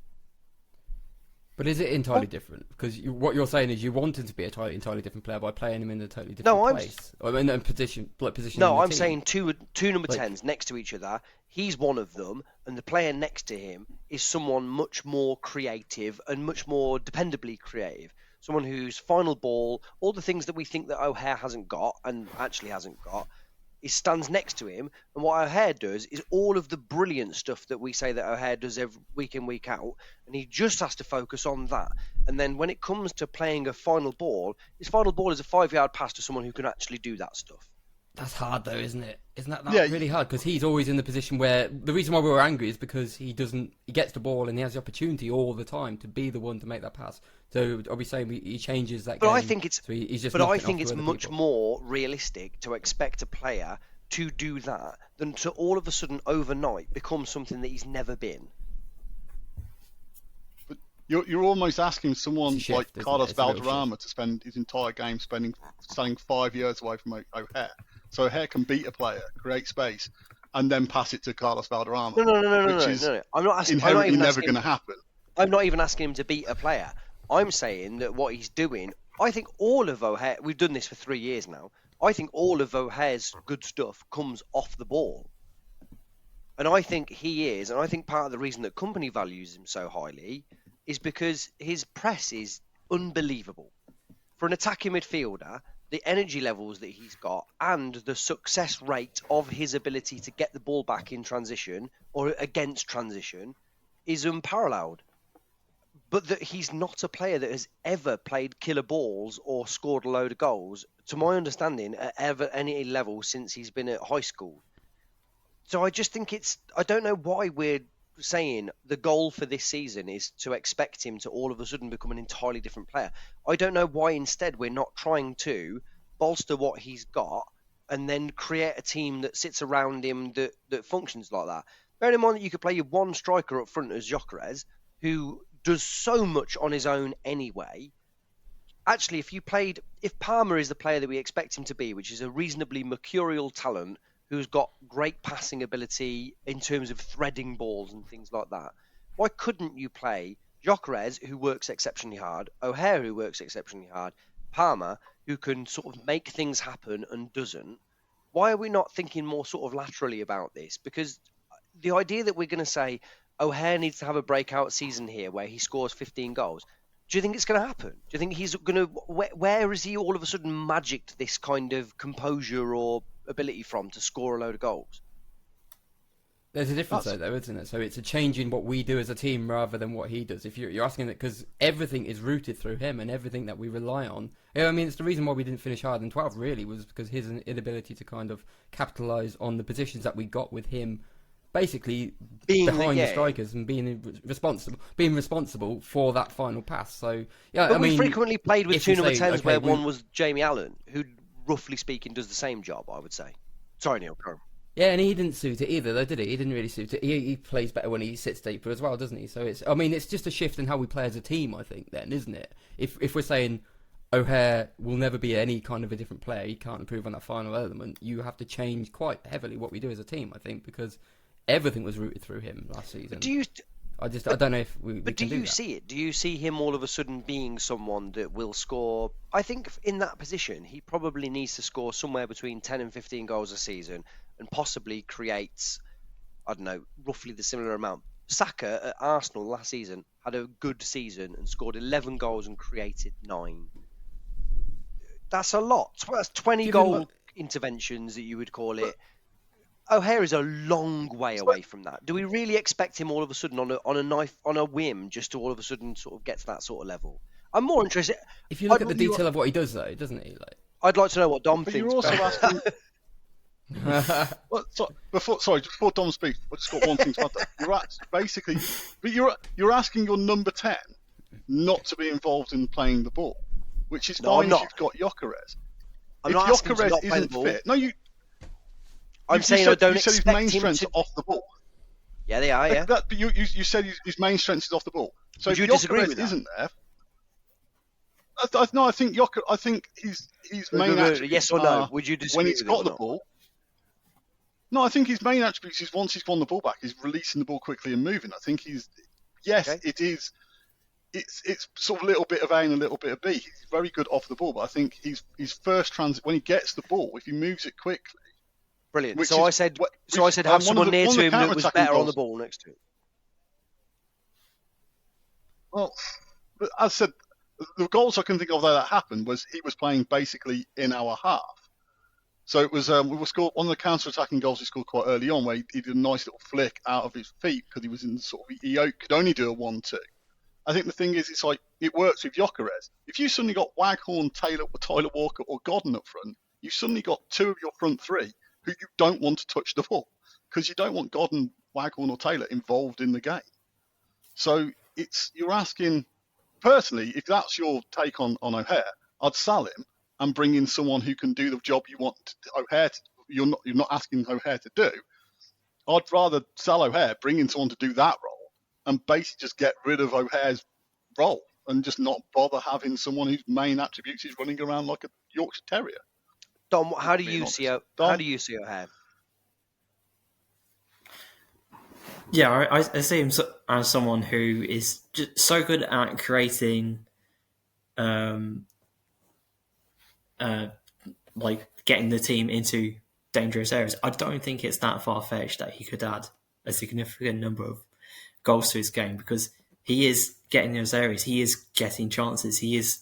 But is it entirely different? Because what you're saying is you want him to be a entirely different player by playing him in a totally different place. Or in a position. No, I'm saying two number 10s next to each other. He's one of them, and the player next to him is someone much more creative and much more dependably creative. Someone whose final ball, all the things that we think that O'Hare hasn't got and actually hasn't got, he stands next to him, and what O'Hare does is all of the brilliant stuff that we say that O'Hare does every week in, week out, and he just has to focus on that. And then when it comes to playing a final ball, his final ball is a 5-yard pass to someone who can actually do that stuff. That's hard, though, isn't it? Isn't that really hard? Because he's always in the position where the reason why we were angry is because he gets the ball and he has the opportunity all the time to be the one to make that pass. So are we saying he changes that? But game? I think it's. So he's just. But I think it's much people. more realistic to expect a player to do that than to all of a sudden overnight become something that he's never been. You're almost asking someone It's a shift, like isn't it? Carlos It's a real Valderrama to spend his entire game standing 5 years away from O'Hare. So O'Hare can beat a player, create space, and then pass it to Carlos Valderrama. Which is I'm not asking. inherently never going to happen. I'm not even asking him to beat a player. I'm saying that what he's doing, I think all of O'Hare, we've done this for 3 years now, I think all of O'Hare's good stuff comes off the ball. And I think he is, and I think part of the reason that company values him so highly is because his press is unbelievable. For an attacking midfielder, the energy levels that he's got and the success rate of his ability to get the ball back in transition or against transition is unparalleled. But that he's not a player that has ever played killer balls or scored a load of goals, to my understanding, at ever any level since he's been at high school. So I just think I don't know why we're saying the goal for this season is to expect him to all of a sudden become an entirely different player. I don't know why instead we're not trying to bolster what he's got and then create a team that sits around him that functions like that. Bearing in mind that you could play your one striker up front as Jacquez, who does so much on his own anyway. Actually, if Palmer is the player that we expect him to be, which is a reasonably mercurial talent, who's got great passing ability in terms of threading balls and things like that, why couldn't you play Jacquez, who works exceptionally hard, O'Hare, who works exceptionally hard, Palmer, who can sort of make things happen and doesn't? Why are we not thinking more sort of laterally about this? Because the idea that we're going to say O'Hare needs to have a breakout season here where he scores 15 goals, do you think it's going to happen? Do you think he's going to... Where is he all of a sudden magicked this kind of composure or ability from to score a load of goals? There's a difference though, isn't it? So it's a change in what we do as a team rather than what he does. If you're asking that, because everything is rooted through him and everything that we rely on. I mean, it's the reason why we didn't finish higher than 12 really, was because his inability to kind of capitalise on the positions that we got with him, basically behind the strikers and being responsible for that final pass. So yeah, but I mean, we frequently played with two number 10s okay, where one was Jamie Allen, who roughly speaking does the same job, I would say. Sorry, Neil. Yeah, and he didn't suit it either, though, did he? He didn't really suit it. He plays better when he sits deeper as well, doesn't he? So it's just a shift in how we play as a team, I think, then, isn't it? If we're saying O'Hare will never be any kind of a different player, he can't improve on that final element, you have to change quite heavily what we do as a team, I think, because everything was rooted through him last season. I don't know if we But can do you see it? Do you see him all of a sudden being someone that will score? I think in that position, he probably needs to score somewhere between 10 and 15 goals a season and possibly creates, I don't know, roughly the similar amount. Saka at Arsenal last season had a good season and scored 11 goals and created 9. That's a lot. That's 20 goal interventions that you would call it. O'Hare is a long way away from that. Do we really expect him all of a sudden on a whim just to all of a sudden sort of get to that sort of level? I'm more interested. If you look at the detail of what he does, though, doesn't he? Like, I'd like to know what Dom thinks. You're also asking. Before Dom speaks, I just got one thing to add. You're asking your number 10 not to be involved in playing the ball, which is fine if you've got Jacquez. If Jacquez isn't fit, I'm saying I don't you said expect his main him strengths to... are off the ball. Yeah, they are, yeah. But you said his main strength is off the ball. So Would you if disagree Jacquez with that? isn't there... I think his main attributes yes or no? Would you disagree when he's with got it or the not? ball. No, I think his main attributes is once he's won the ball back, he's releasing the ball quickly and moving. I think it is. It's sort of a little bit of A and a little bit of B. He's very good off the ball, but I think his first when he gets the ball, if he moves it quickly. Brilliant. I said have someone near to him that was better on the ball next to him. Well, but as I said, the goals I can think of that happened was he was playing basically in our half. So it was we scored one of the counter-attacking goals he scored quite early on, where he did a nice little flick out of his feet because he was in he could only do a 1-2. I think the thing is, it's like it works with Jacquez. If you suddenly got Waghorn, Taylor, or Tyler Walker, or Godden up front, you've suddenly got 2 of your front 3 who you don't want to touch the ball because you don't want Godden, Waghorn, or Taylor involved in the game. So you're asking, personally, if that's your take on O'Hare, I'd sell him and bring in someone who can do the job you want O'Hare to, you're not asking O'Hare to do. I'd rather sell O'Hare, bring in someone to do that role, and basically just get rid of O'Hare's role and just not bother having someone whose main attributes is running around like a Yorkshire Terrier. Dom, how do Being you honest. see Dom? how do you see O'Hare? Yeah, I see him as someone who is just so good at creating, like getting the team into dangerous areas. I don't think it's that far-fetched that he could add a significant number of goals to his game, because he is getting those areas, he is getting chances, he is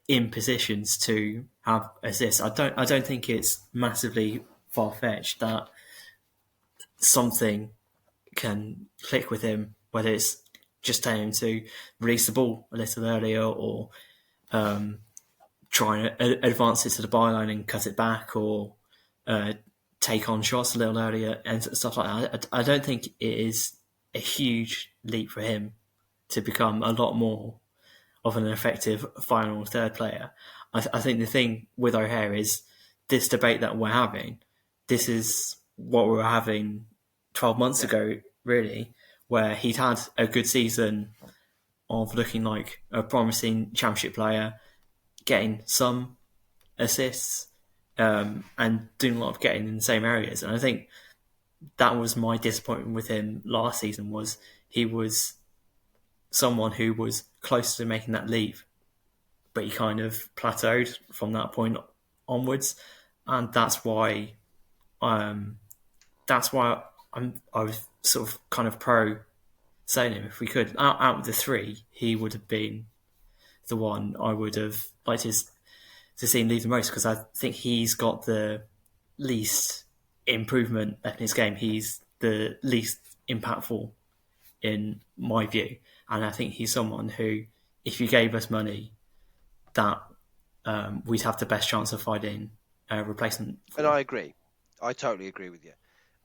in positions to have assists. I don't think it's massively far-fetched that something can click with him, whether it's just telling him to release the ball a little earlier, or try and advance it to the byline and cut it back, or take on shots a little earlier and stuff like that. I don't think it is a huge leap for him to become a lot more of an effective final or third player. I think the thing with O'Hare is this debate that we're having. This is what we were having 12 months ago, really, where he'd had a good season of looking like a promising championship player, getting some assists, and doing a lot of getting in the same areas. And I think that was my disappointment with him last season, was he was someone who was close to making that leap, but he kind of plateaued from that point onwards. And that's why I was sort of kind of pro selling him. If we could, out of the three, he would have been the one I would have liked to see him leave the most, because I think he's got the least improvement left in his game. He's the least impactful in my view. And I think he's someone who, if you gave us money, that we'd have the best chance of finding a replacement for. And I agree. I totally agree with you.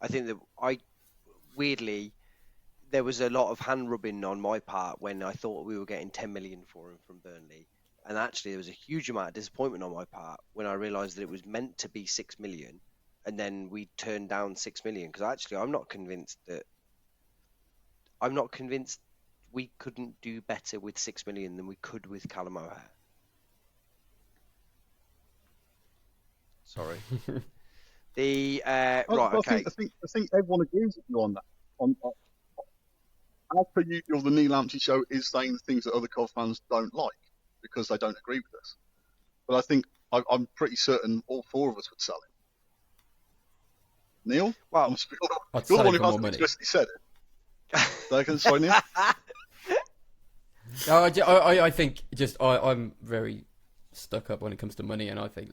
I think that weirdly, there was a lot of hand rubbing on my part when I thought we were getting 10 million for him from Burnley. And actually, there was a huge amount of disappointment on my part when I realised that it was meant to be 6 million, and then we turned down 6 million, because actually I'm not convinced we couldn't do better with 6 million than we could with Callum O'Hare. Sorry. I think everyone agrees with you on that. As per usual, the Nii Lamptey Show is saying the things that other Cov fans don't like because they don't agree with us. But I think I'm pretty certain all four of us would sell him. Neil? Well, you're the one who hasn't explicitly said it. Sorry, Neil? I think I'm very stuck up when it comes to money, and I think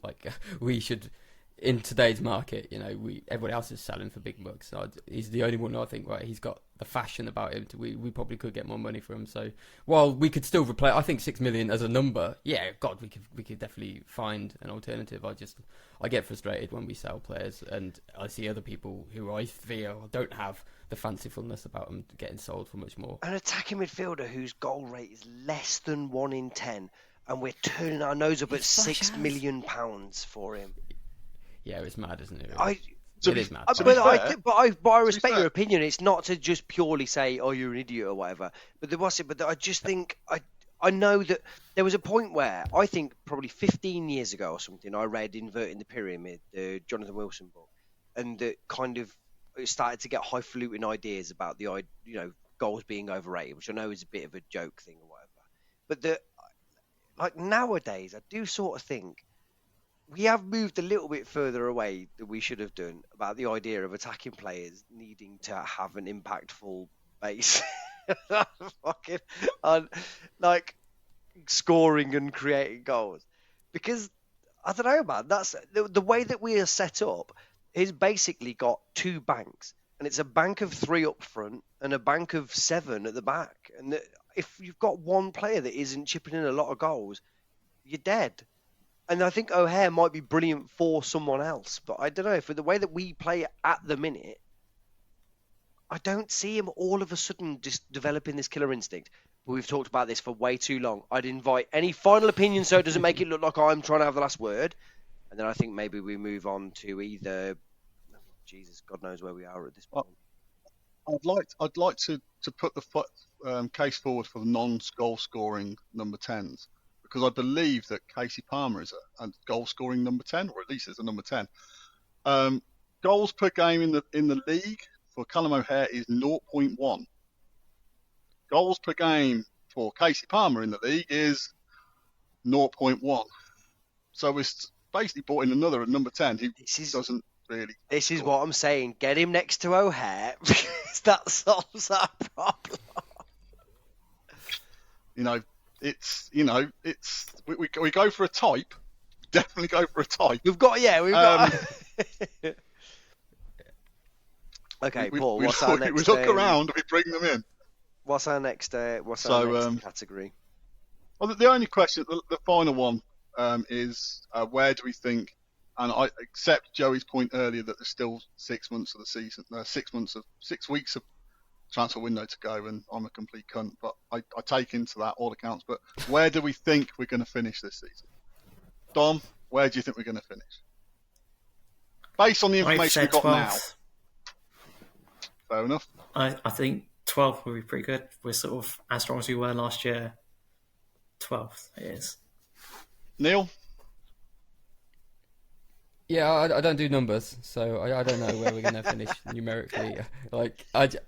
we should, in today's market, everybody else is selling for big bucks. So he's the only one I think, right, he's got the fashion about him. We probably could get more money for him. So while we could still replace, I think 6 million as a number, yeah, God, we could definitely find an alternative. I get frustrated when we sell players, and I see other people who I feel don't have the fancifulness about them getting sold for much more. An attacking midfielder whose goal rate is less than 1 in 10, and we're turning our nose up at £6 million for him. Yeah, it's mad, isn't it? It is mad. But I respect your opinion. It's not to just purely say, "Oh, you're an idiot" or whatever. But I just think I know that there was a point where I think probably 15 years ago or something, I read "Inverting the Pyramid," the Jonathan Wilson book, and it started to get highfalutin ideas about goals being overrated, which I know is a bit of a joke thing or whatever. But nowadays, I do sort of think we have moved a little bit further away than we should have done about the idea of attacking players needing to have an impactful base. on scoring and creating goals. Because, I don't know, man, that's the way that we are set up is basically got two banks. And it's a bank of 3 up front and a bank of 7 at the back. And if you've got one player that isn't chipping in a lot of goals, you're dead. And I think O'Hare might be brilliant for someone else, but I don't know. For the way that we play at the minute, I don't see him all of a sudden just developing this killer instinct. But we've talked about this for way too long. I'd invite any final opinion so it doesn't make it look like I'm trying to have the last word. And then I think maybe we move on to either... Jesus, God knows where we are at this point. I'd like to put the case forward for the non-goal scoring number 10s, because I believe that Casey Palmer is a goal scoring number 10, or at least is a number 10. Goals per game in the league for Callum O'Hare is 0.1. Goals per game for Casey Palmer in the league is 0.1. So we're basically brought in another number 10 who doesn't really. This is what I'm saying. Get him next to O'Hare, because that solves our problem. We go for a type. Definitely go for a type. We've got. Okay, Paul. What's our next? We look around and we bring them in. What's our next? Next category? Well, the only question, the final one, is where do we think? And I accept Joey's point earlier that there's still 6 months of the season, 6 weeks of transfer window to go, and I'm a complete cunt. But I take into that all accounts. But where do we think we're going to finish this season? Dom, where do you think we're going to finish? Based on the information we've got 12th. now. Fair enough. I think 12th will be pretty good. We're sort of as strong as we were last year. 12th it is. Neil? Yeah, I don't do numbers, so I don't know where we're going to finish numerically.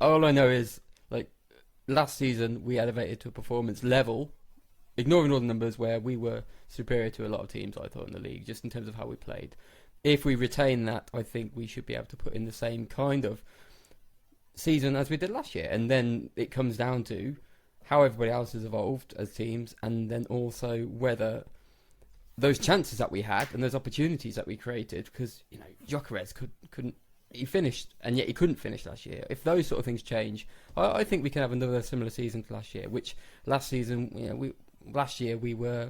All I know is, last season we elevated to a performance level, ignoring all the numbers, where we were superior to a lot of teams, I thought, in the league, just in terms of how we played. If we retain that, I think we should be able to put in the same kind of season as we did last year. And then it comes down to how everybody else has evolved as teams, and then also whether those chances that we had and those opportunities that we created, because Jacquez couldn't, he finished and yet he couldn't finish last year. If those sort of things change, I think we can have another similar season to last year. Which last season, last year we were,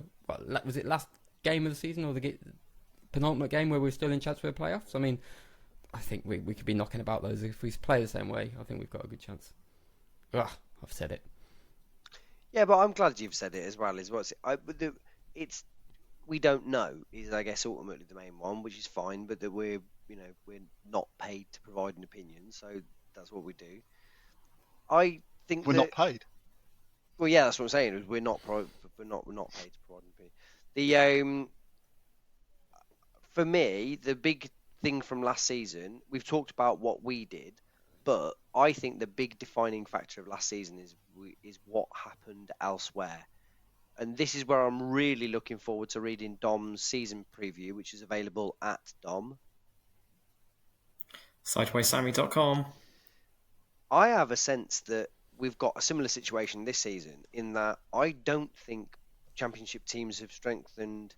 was it last game of the season or the penultimate game where we were still in chance for the playoffs? I mean, I think we could be knocking about those if we play the same way. I think we've got a good chance. I've said it. Yeah, but I'm glad you've said it as well. We don't know is, I guess, ultimately the main one, which is fine. But that we're not paid to provide an opinion, so that's what we do. I think we're not paid. Well, yeah, that's what I'm saying. We're not paid to provide an opinion. For me, the big thing from last season, we've talked about what we did, but I think the big defining factor of last season is what happened elsewhere. And this is where I'm really looking forward to reading Dom's season preview, which is available at Dom. SidewaysSammy.com. I have a sense that we've got a similar situation this season, in that I don't think championship teams have strengthened.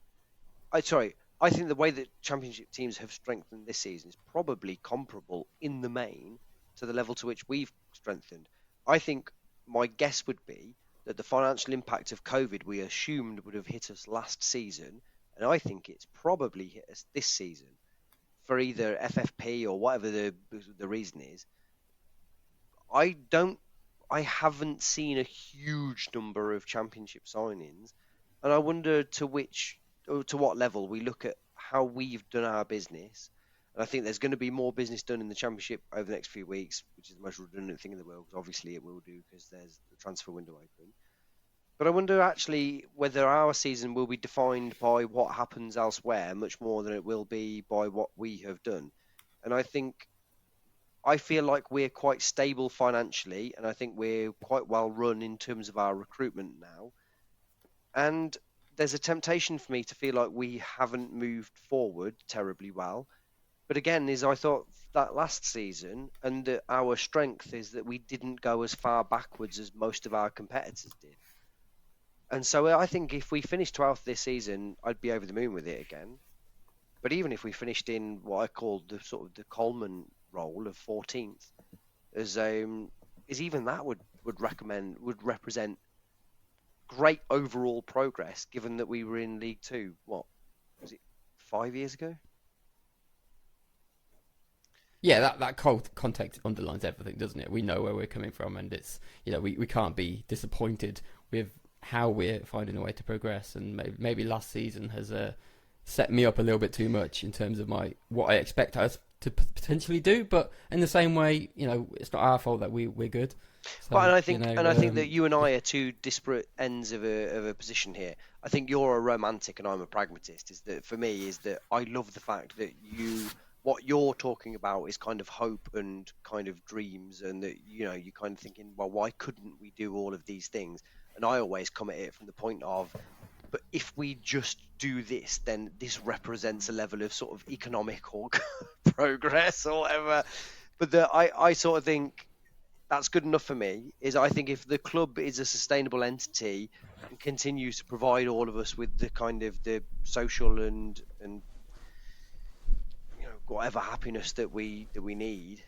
I think the way that championship teams have strengthened this season is probably comparable in the main to the level to which we've strengthened. I think my guess would be that the financial impact of COVID we assumed would have hit us last season, and I think it's probably hit us this season for either FFP or whatever the reason is. I haven't seen a huge number of championship signings, and I wonder to what level we look at how we've done our business. And I think there's going to be more business done in the championship over the next few weeks, which is the most redundant thing in the world, because obviously it will do, because there's the transfer window open. But I wonder actually whether our season will be defined by what happens elsewhere much more than it will be by what we have done. And I feel like we're quite stable financially, and I think we're quite well run in terms of our recruitment now. And there's a temptation for me to feel like we haven't moved forward terribly well. But again, I thought that last season, and that our strength is that we didn't go as far backwards as most of our competitors did. And so I think if we finished 12th this season, I'd be over the moon with it again. But even if we finished in what I call the sort of the Coleman role of 14th, as even that would represent great overall progress, given that we were in League Two. What was it, 5 years ago? Yeah, that context underlines everything, doesn't it? We know where we're coming from, and it's we can't be disappointed with how we're finding a way to progress. And maybe last season has set me up a little bit too much in terms of what I expect us to potentially do. But in the same way, it's not our fault that we're good. So, But I think that you and I are two disparate ends of a position here. I think you're a romantic and I'm a pragmatist. Is that for me? Is that I love the fact that what you're talking about is kind of hope and kind of dreams, and that you're kind of thinking, well, why couldn't we do all of these things? And I always come at it from the point of, but if we just do this, then this represents a level of sort of economic or progress or whatever. But I sort of think that's good enough for me. I think if the club is a sustainable entity and continues to provide all of us with the kind of the social and whatever happiness that we need,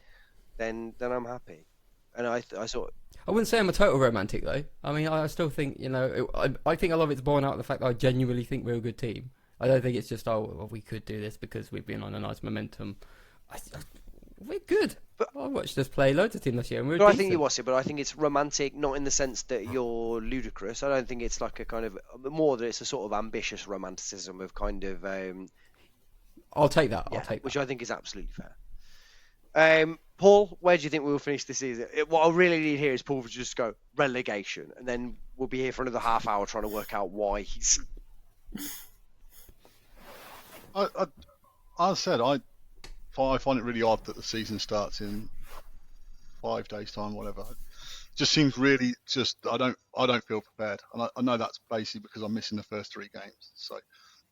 then I'm happy. And I wouldn't say I'm a total romantic though. I mean, I still think I think a lot of it's born out of the fact that I genuinely think we're a good team. I don't think it's just we could do this because we've been on a nice momentum. We're good. But I watched us play loads of teams this year, and we're decent. I think you watched it, but I think it's romantic, not in the sense that you're ludicrous. I don't think it's like a kind of more that it's a sort of ambitious romanticism of kind of. I'll take that. I'll take that. Which I think is absolutely fair. Paul, where do you think we will finish this season? What I really need here is Paul to just go relegation, and then we'll be here for another half hour trying to work out why he's. I said I find it really odd that the season starts in 5 days' time, whatever. It just seems really I don't feel prepared, and I know that's basically because I'm missing the first 3 games. So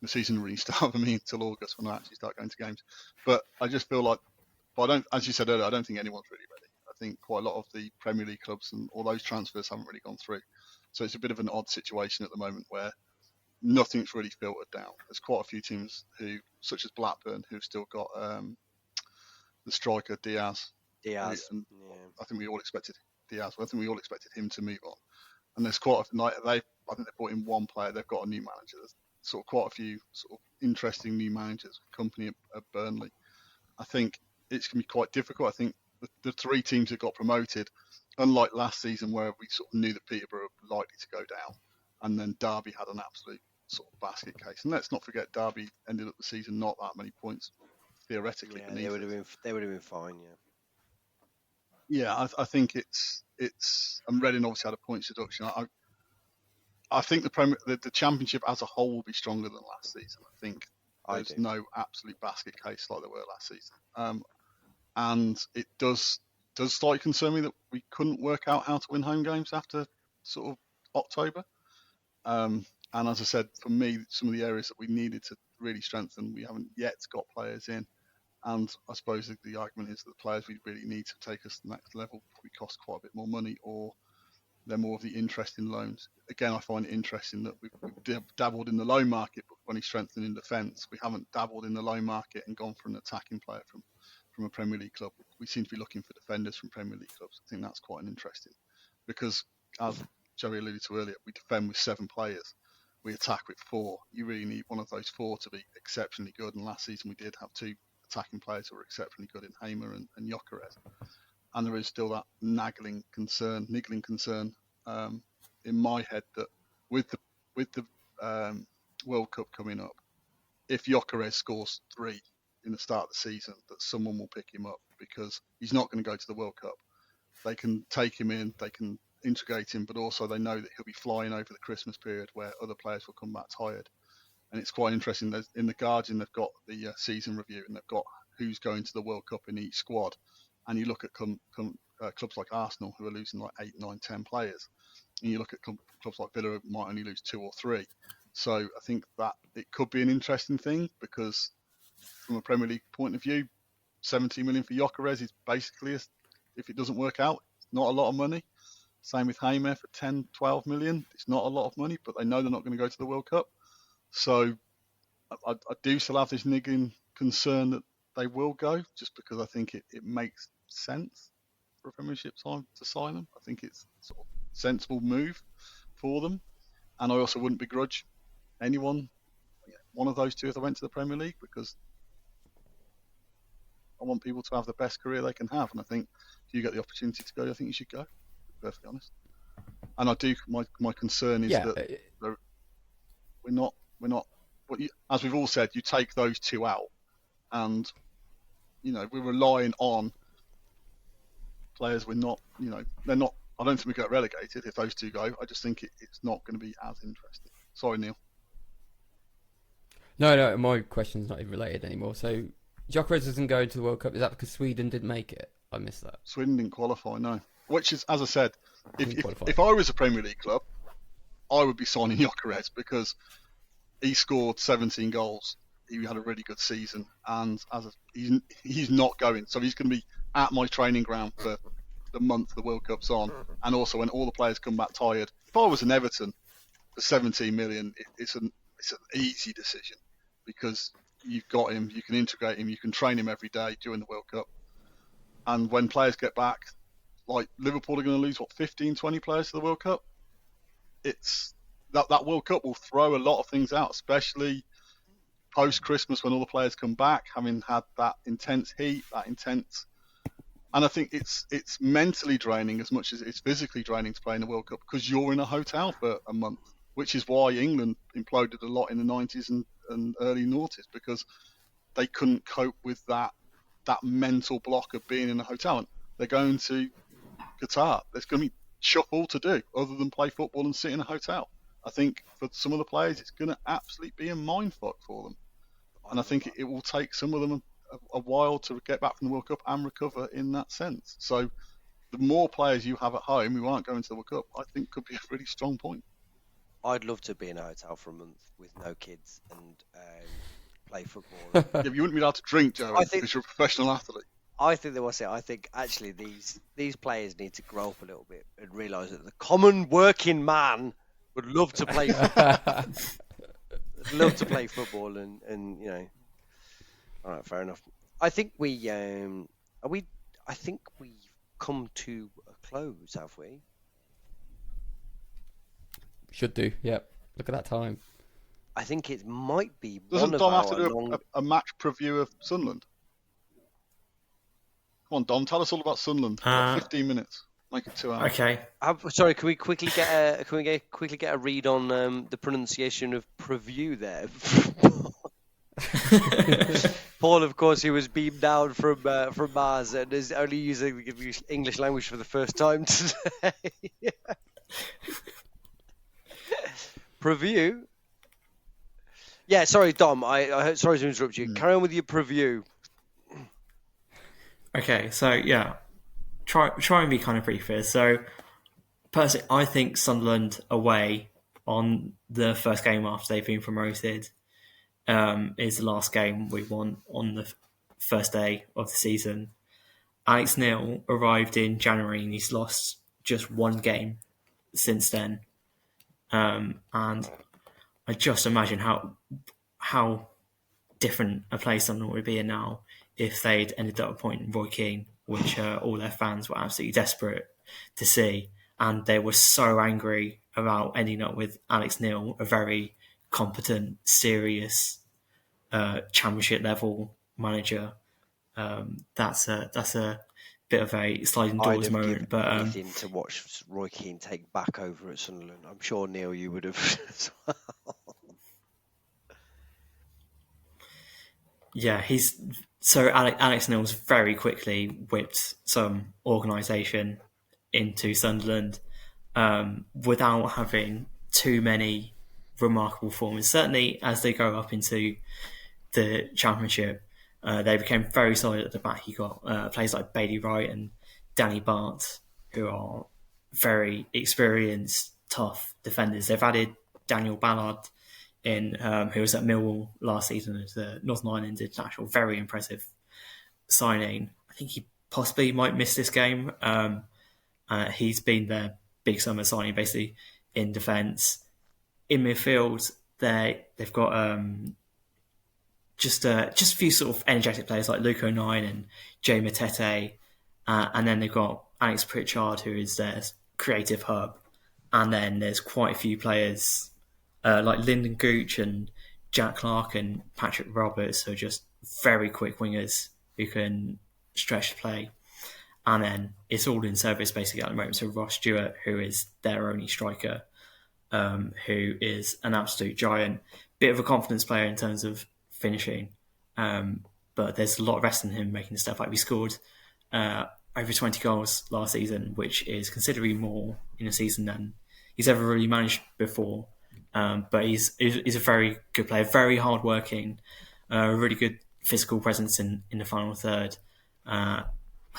the season doesn't really start for me until August when I actually start going to games. But I just feel like, as you said earlier, I don't think anyone's really ready. I think quite a lot of the Premier League clubs and all those transfers haven't really gone through. So it's a bit of an odd situation at the moment where nothing's really filtered down. There's quite a few teams such as Blackburn, who've still got the striker Diaz. I think we all expected Diaz. I think we all expected him to move on. And there's I think they brought in one player. They've got a new manager. There's sort of quite a few sort of interesting new managers, company at Burnley. I think it's going to be quite difficult. I think the 3 teams that got promoted, unlike last season where we sort of knew that Peterborough were likely to go down, and then Derby had an absolute sort of basket case. And let's not forget Derby ended up the season not that many points theoretically. Yeah, they would have been fine. Yeah, I think it's and Reading obviously had a points deduction. I think the Championship as a whole will be stronger than last season. I think there's no absolute basket case like there were last season. And it does slightly concern me that we couldn't work out how to win home games after sort of October. And as I said, for me, some of the areas that we needed to really strengthen, we haven't yet got players in. And I suppose the argument is that the players we really need to take us to the next level probably cost quite a bit more money, or they're more of the interesting loans. Again, I find it interesting that we've dabbled in the loan market, but when he's strengthening defence, we haven't dabbled in the loan market and gone for an attacking player from a Premier League club. We seem to be looking for defenders from Premier League clubs. I think that's quite interesting because, as Joey alluded to earlier, we defend with 7 players. We attack with 4. You really need one of those 4 to be exceptionally good. And last season we did have 2 attacking players who were exceptionally good in Hamer and Jacquez. And there is still that niggling concern in my head that with the World Cup coming up, if Jacquez scores 3 in the start of the season, that someone will pick him up because he's not going to go to the World Cup. They can take him in, they can integrate him, but also they know that he'll be flying over the Christmas period where other players will come back tired. And it's quite interesting. In the Guardian, they've got the season review and they've got who's going to the World Cup in each squad. And you look at clubs like Arsenal who are losing like 8, 9, 10 players. And you look at clubs like Villa who might only lose 2 or 3. So I think that it could be an interesting thing because from a Premier League point of view, 70 million for Jacquez is basically, if it doesn't work out, not a lot of money. Same with Hamer for 10, 12 million. It's not a lot of money, but they know they're not going to go to the World Cup. So I do still have this niggling concern that they will go, just because I think it makes sense for a Premiership time to sign them. I think it's sort of a sensible move for them. And I also wouldn't begrudge anyone, one of those 2 if they went to the Premier League, because I want people to have the best career they can have. And I think if you get the opportunity to go, I think you should go, to be perfectly honest. And I do, my concern is that we're not, as we've all said, you take those 2 out and we're relying on players. We're not, they're not. I don't think we get relegated if those two go. I just think it's not going to be as interesting. Sorry, Neil. No, my question's not even related anymore. So, Jacquez doesn't go to the World Cup. Is that because Sweden didn't make it? I missed that. Sweden didn't qualify, no. Which is, as I said, if Qualify. I was a Premier League club, I would be signing Jacquez because he scored 17 goals. He had a really good season, and he's not going. So he's going to be at my training ground for the month the World Cup's on, and also when all the players come back tired. If I was an Everton for 17 million, it's an easy decision because you've got him, you can integrate him, you can train him every day during the World Cup. And when players get back, like Liverpool are going to lose, 15, 20 players to the World Cup? It's that World Cup will throw a lot of things out, especially post-Christmas when all the players come back, having had that intense heat, and I think it's mentally draining as much as it's physically draining to play in the World Cup because you're in a hotel for a month, which is why England imploded a lot in the 90s and early noughties because they couldn't cope with that mental block of being in a hotel. And they're going to Qatar. There's going to be chuck all to do other than play football and sit in a hotel. I think for some of the players, it's going to absolutely be a mindfuck for them. And I think it will take some of them a while to get back from the World Cup and recover in that sense. So the more players you have at home who aren't going to the World Cup, I think could be a really strong point. I'd love to be in a hotel for a month with no kids and play football. Yeah, but you wouldn't be allowed to drink, Joey, because you're a professional athlete. I think that was it. I think actually these players need to grow up a little bit and realise that the common working man would love to play football and all right, fair enough. I think I think we've come to a close, have we? Should do, yep. Look at that time. I think it might be Doesn't one of Dom our have to do a match preview of Sunderland? Come on, Dom, tell us all about Sunderland. 15 minutes. Make it 2 hours. Okay. Sorry, can we quickly get a read on the pronunciation of preview there? Paul, of course, who was beamed down from Mars and is only using the English language for the first time today. Preview. Yeah, sorry, Dom. I sorry to interrupt you. Carry on with your preview. Okay, so yeah, try and be kind of brief here. So, personally, I think Sunderland away on the first game after they've been promoted is the last game we won on the first day of the season. Alex Neil arrived in January and he's lost just one game since then. And I just imagine how different a place Sunderland would be in now if they'd ended up appointing Roy Keane, which all their fans were absolutely desperate to see. And they were so angry about ending up with Alex Neil, a very competent, serious championship level manager. That's a bit of a sliding doors moment. But anything to watch Roy Keane take back over at Sunderland. I'm sure, Neil, you would have as well. Yeah, Alex Neil's very quickly whipped some organisation into Sunderland without having too many remarkable performances. Certainly, as they go up into the Championship, they became very solid at the back. You got players like Bailey Wright and Danny Bart, who are very experienced, tough defenders. They've added Daniel Ballard in, who was at Millwall last season as the Northern Ireland international. Very impressive signing. I think he possibly might miss this game. He's been their big summer signing, basically in defence. In midfield, they've got just a few sort of energetic players like Luke O'Nien and Jay Matete, and then they've got Alex Pritchard, who is their creative hub, and then there's quite a few players like Lyndon Gooch and Jack Clark and Patrick Roberts, who are just very quick wingers who can stretch the play. And then it's all in service basically at the moment. So Ross Stewart, who is their only striker, who is an absolute giant, bit of a confidence player in terms of finishing, but but there's a lot of rest in him making stuff. Like, we scored over 20 goals last season, which is considerably more in a season than he's ever really managed before. But he's a very good player, very hard-working, really good physical presence in the final third. I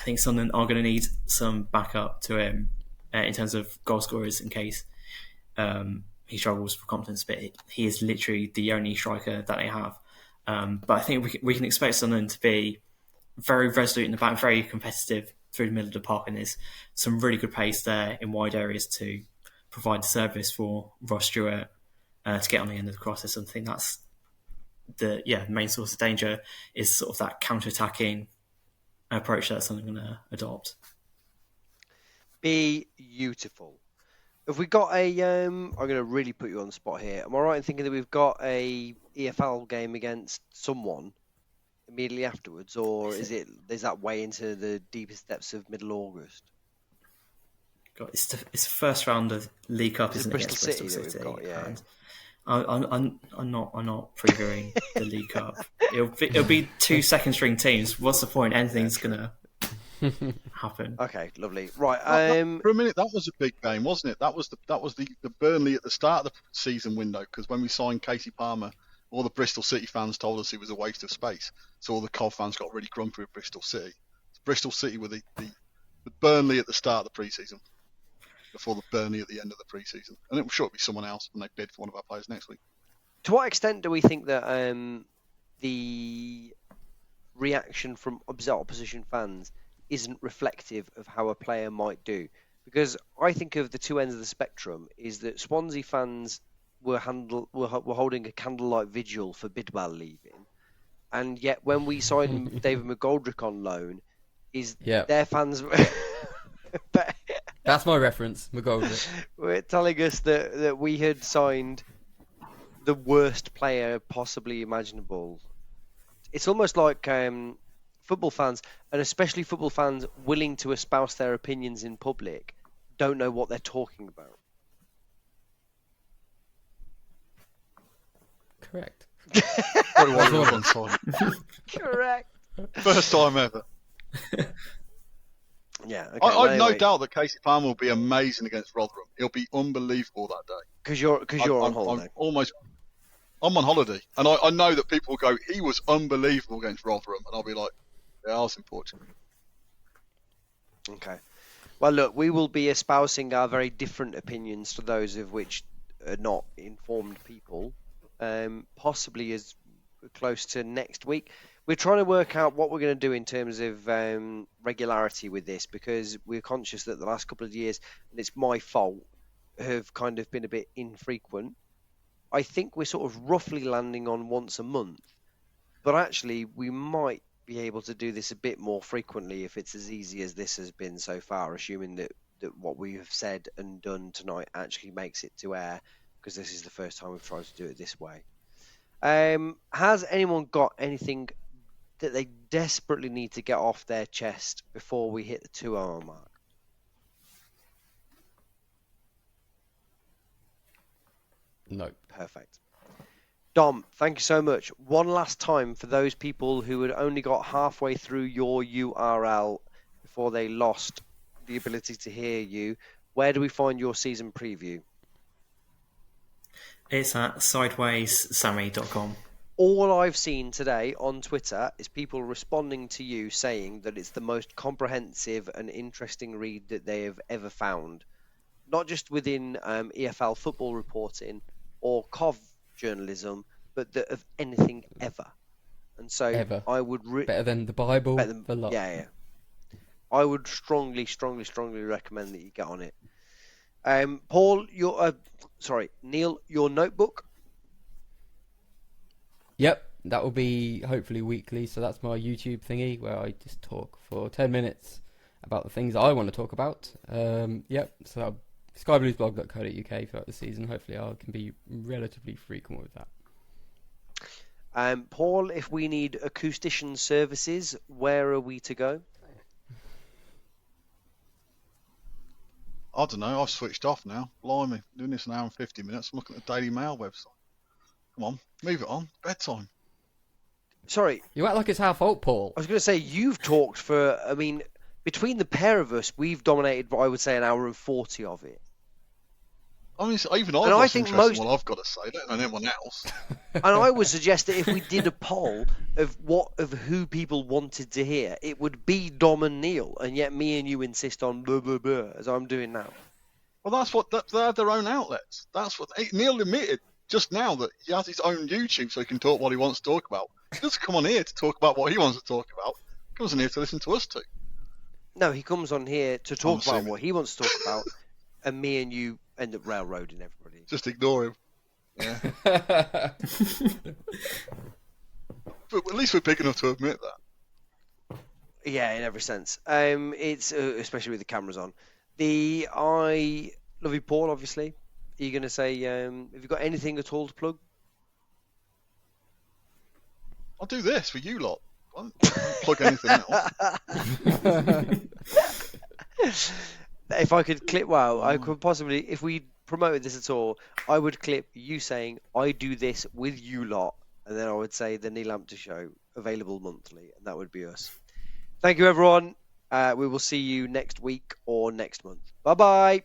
think Sunderland are going to need some backup to him in terms of goal scorers in case he struggles for confidence. But he is literally the only striker that they have. But I think we can expect Sunderland to be very resolute in the back, very competitive through the middle of the park, and there's some really good pace there in wide areas to provide the service for Ross Stewart to get on the end of the crosses. I think that's the main source of danger is sort of that counter-attacking approach that Sunderland going to adopt. Beautiful. Have we got a? I'm going to really put you on the spot here. Am I right in thinking that we've got a EFL game against someone immediately afterwards, or is that way into the deepest depths of middle August? God, it's the first round of League Cup, isn't it? Bristol City that we've got, yeah. And I'm not previewing the League Cup. It'll be 2 second string teams. What's the point? Anything's gonna happen. Okay, lovely. Right. For a minute, that was a big game, wasn't it? That was the Burnley at the start of the season window, because when we signed Casey Palmer, all the Bristol City fans told us it was a waste of space. So all the Cov fans got really grumpy with Bristol City. Bristol City were the Burnley at the start of the pre-season, before the Burnley at the end of the pre-season. And it will sure be someone else when they bid for one of our players next week. To what extent do we think that the reaction from opposition fans isn't reflective of how a player might do? Because I think of the two ends of the spectrum is that Swansea fans were holding a candlelight vigil for Bidwell leaving, and yet when we signed David McGoldrick on loan, their fans That's my reference, McGoldrick. We're telling us that we had signed the worst player possibly imaginable. It's almost like football fans, and especially football fans willing to espouse their opinions in public, don't know what they're talking about. Correct. Correct. First time ever. Yeah. Okay, I've no doubt that Casey Palmer will be amazing against Rotherham. He'll be unbelievable that day. Because you're on holiday. I'm on holiday, and I know that people will go, he was unbelievable against Rotherham, and I'll be like, yeah, I was in Portugal. Okay. Well, look, we will be espousing our very different opinions to those of which are not informed people, possibly as close to next week. We're trying to work out what we're going to do in terms of regularity with this, because we're conscious that the last couple of years, and it's my fault, have kind of been a bit infrequent. I think we're sort of roughly landing on once a month, but actually we might be able to do this a bit more frequently if it's as easy as this has been so far, assuming that what we have said and done tonight actually makes it to air, because this is the first time we've tried to do it this way. Has anyone got anything that they desperately need to get off their chest before we hit the 2-hour mark? No. Perfect. Dom, thank you so much. One last time for those people who had only got halfway through your URL before they lost the ability to hear you, where do we find your season preview? It's at sidewayssammy.com. All I've seen today on Twitter is people responding to you saying that it's the most comprehensive and interesting read that they have ever found. Not just within EFL football reporting or Cov journalism, but of anything ever. And so ever. I would... better than the Bible, the lot. Yeah. I would strongly recommend that you get on it. Paul, Neil, your notebook? Yep, that will be hopefully weekly. So that's my YouTube thingy where I just talk for 10 minutes about the things I want to talk about. Yep, so skybluesblog.co.uk throughout the season. Hopefully I can be relatively frequent with that. Paul, if we need acoustician services, where are we to go? I don't know, I've switched off now. Blimey, I'm doing this an hour and 50 minutes. I'm looking at the Daily Mail website. Come on, move it on. Bedtime. Sorry, You act like it's our fault, Paul. I was going to say you've talked for. I mean, between the pair of us, we've dominated. I would say an hour and 40 of it. I mean, even I've And I lost think interest most- in what I've got to say, let alone anyone else. And I would suggest that if we did a poll of who people wanted to hear, it would be Dom and Neil, and yet me and you insist on blah blah blah as I'm doing now. Well, they have their own outlets. That's what Neil admitted just now, that he has his own YouTube so he can talk what he wants to talk about. He doesn't come on here to talk about what he wants to talk about. He comes on here to listen to us two. No, he comes on here to talk about assuming. what he wants to talk about, and me and you end up railroading everybody. Just ignore him. Yeah. But at least we're big enough to admit that. Yeah, in every sense. It's especially with the cameras on. I love you, Paul. Obviously, are you going to say? Have you got anything at all to plug? I'll do this for you lot. I don't plug anything else. If I could clip, I could possibly, if we promoted this at all, I would clip you saying, I do this with you lot, and then I would say the Nii Lamptey Show, available monthly, and that would be us. Thank you, everyone. We will see you next week or next month. Bye-bye.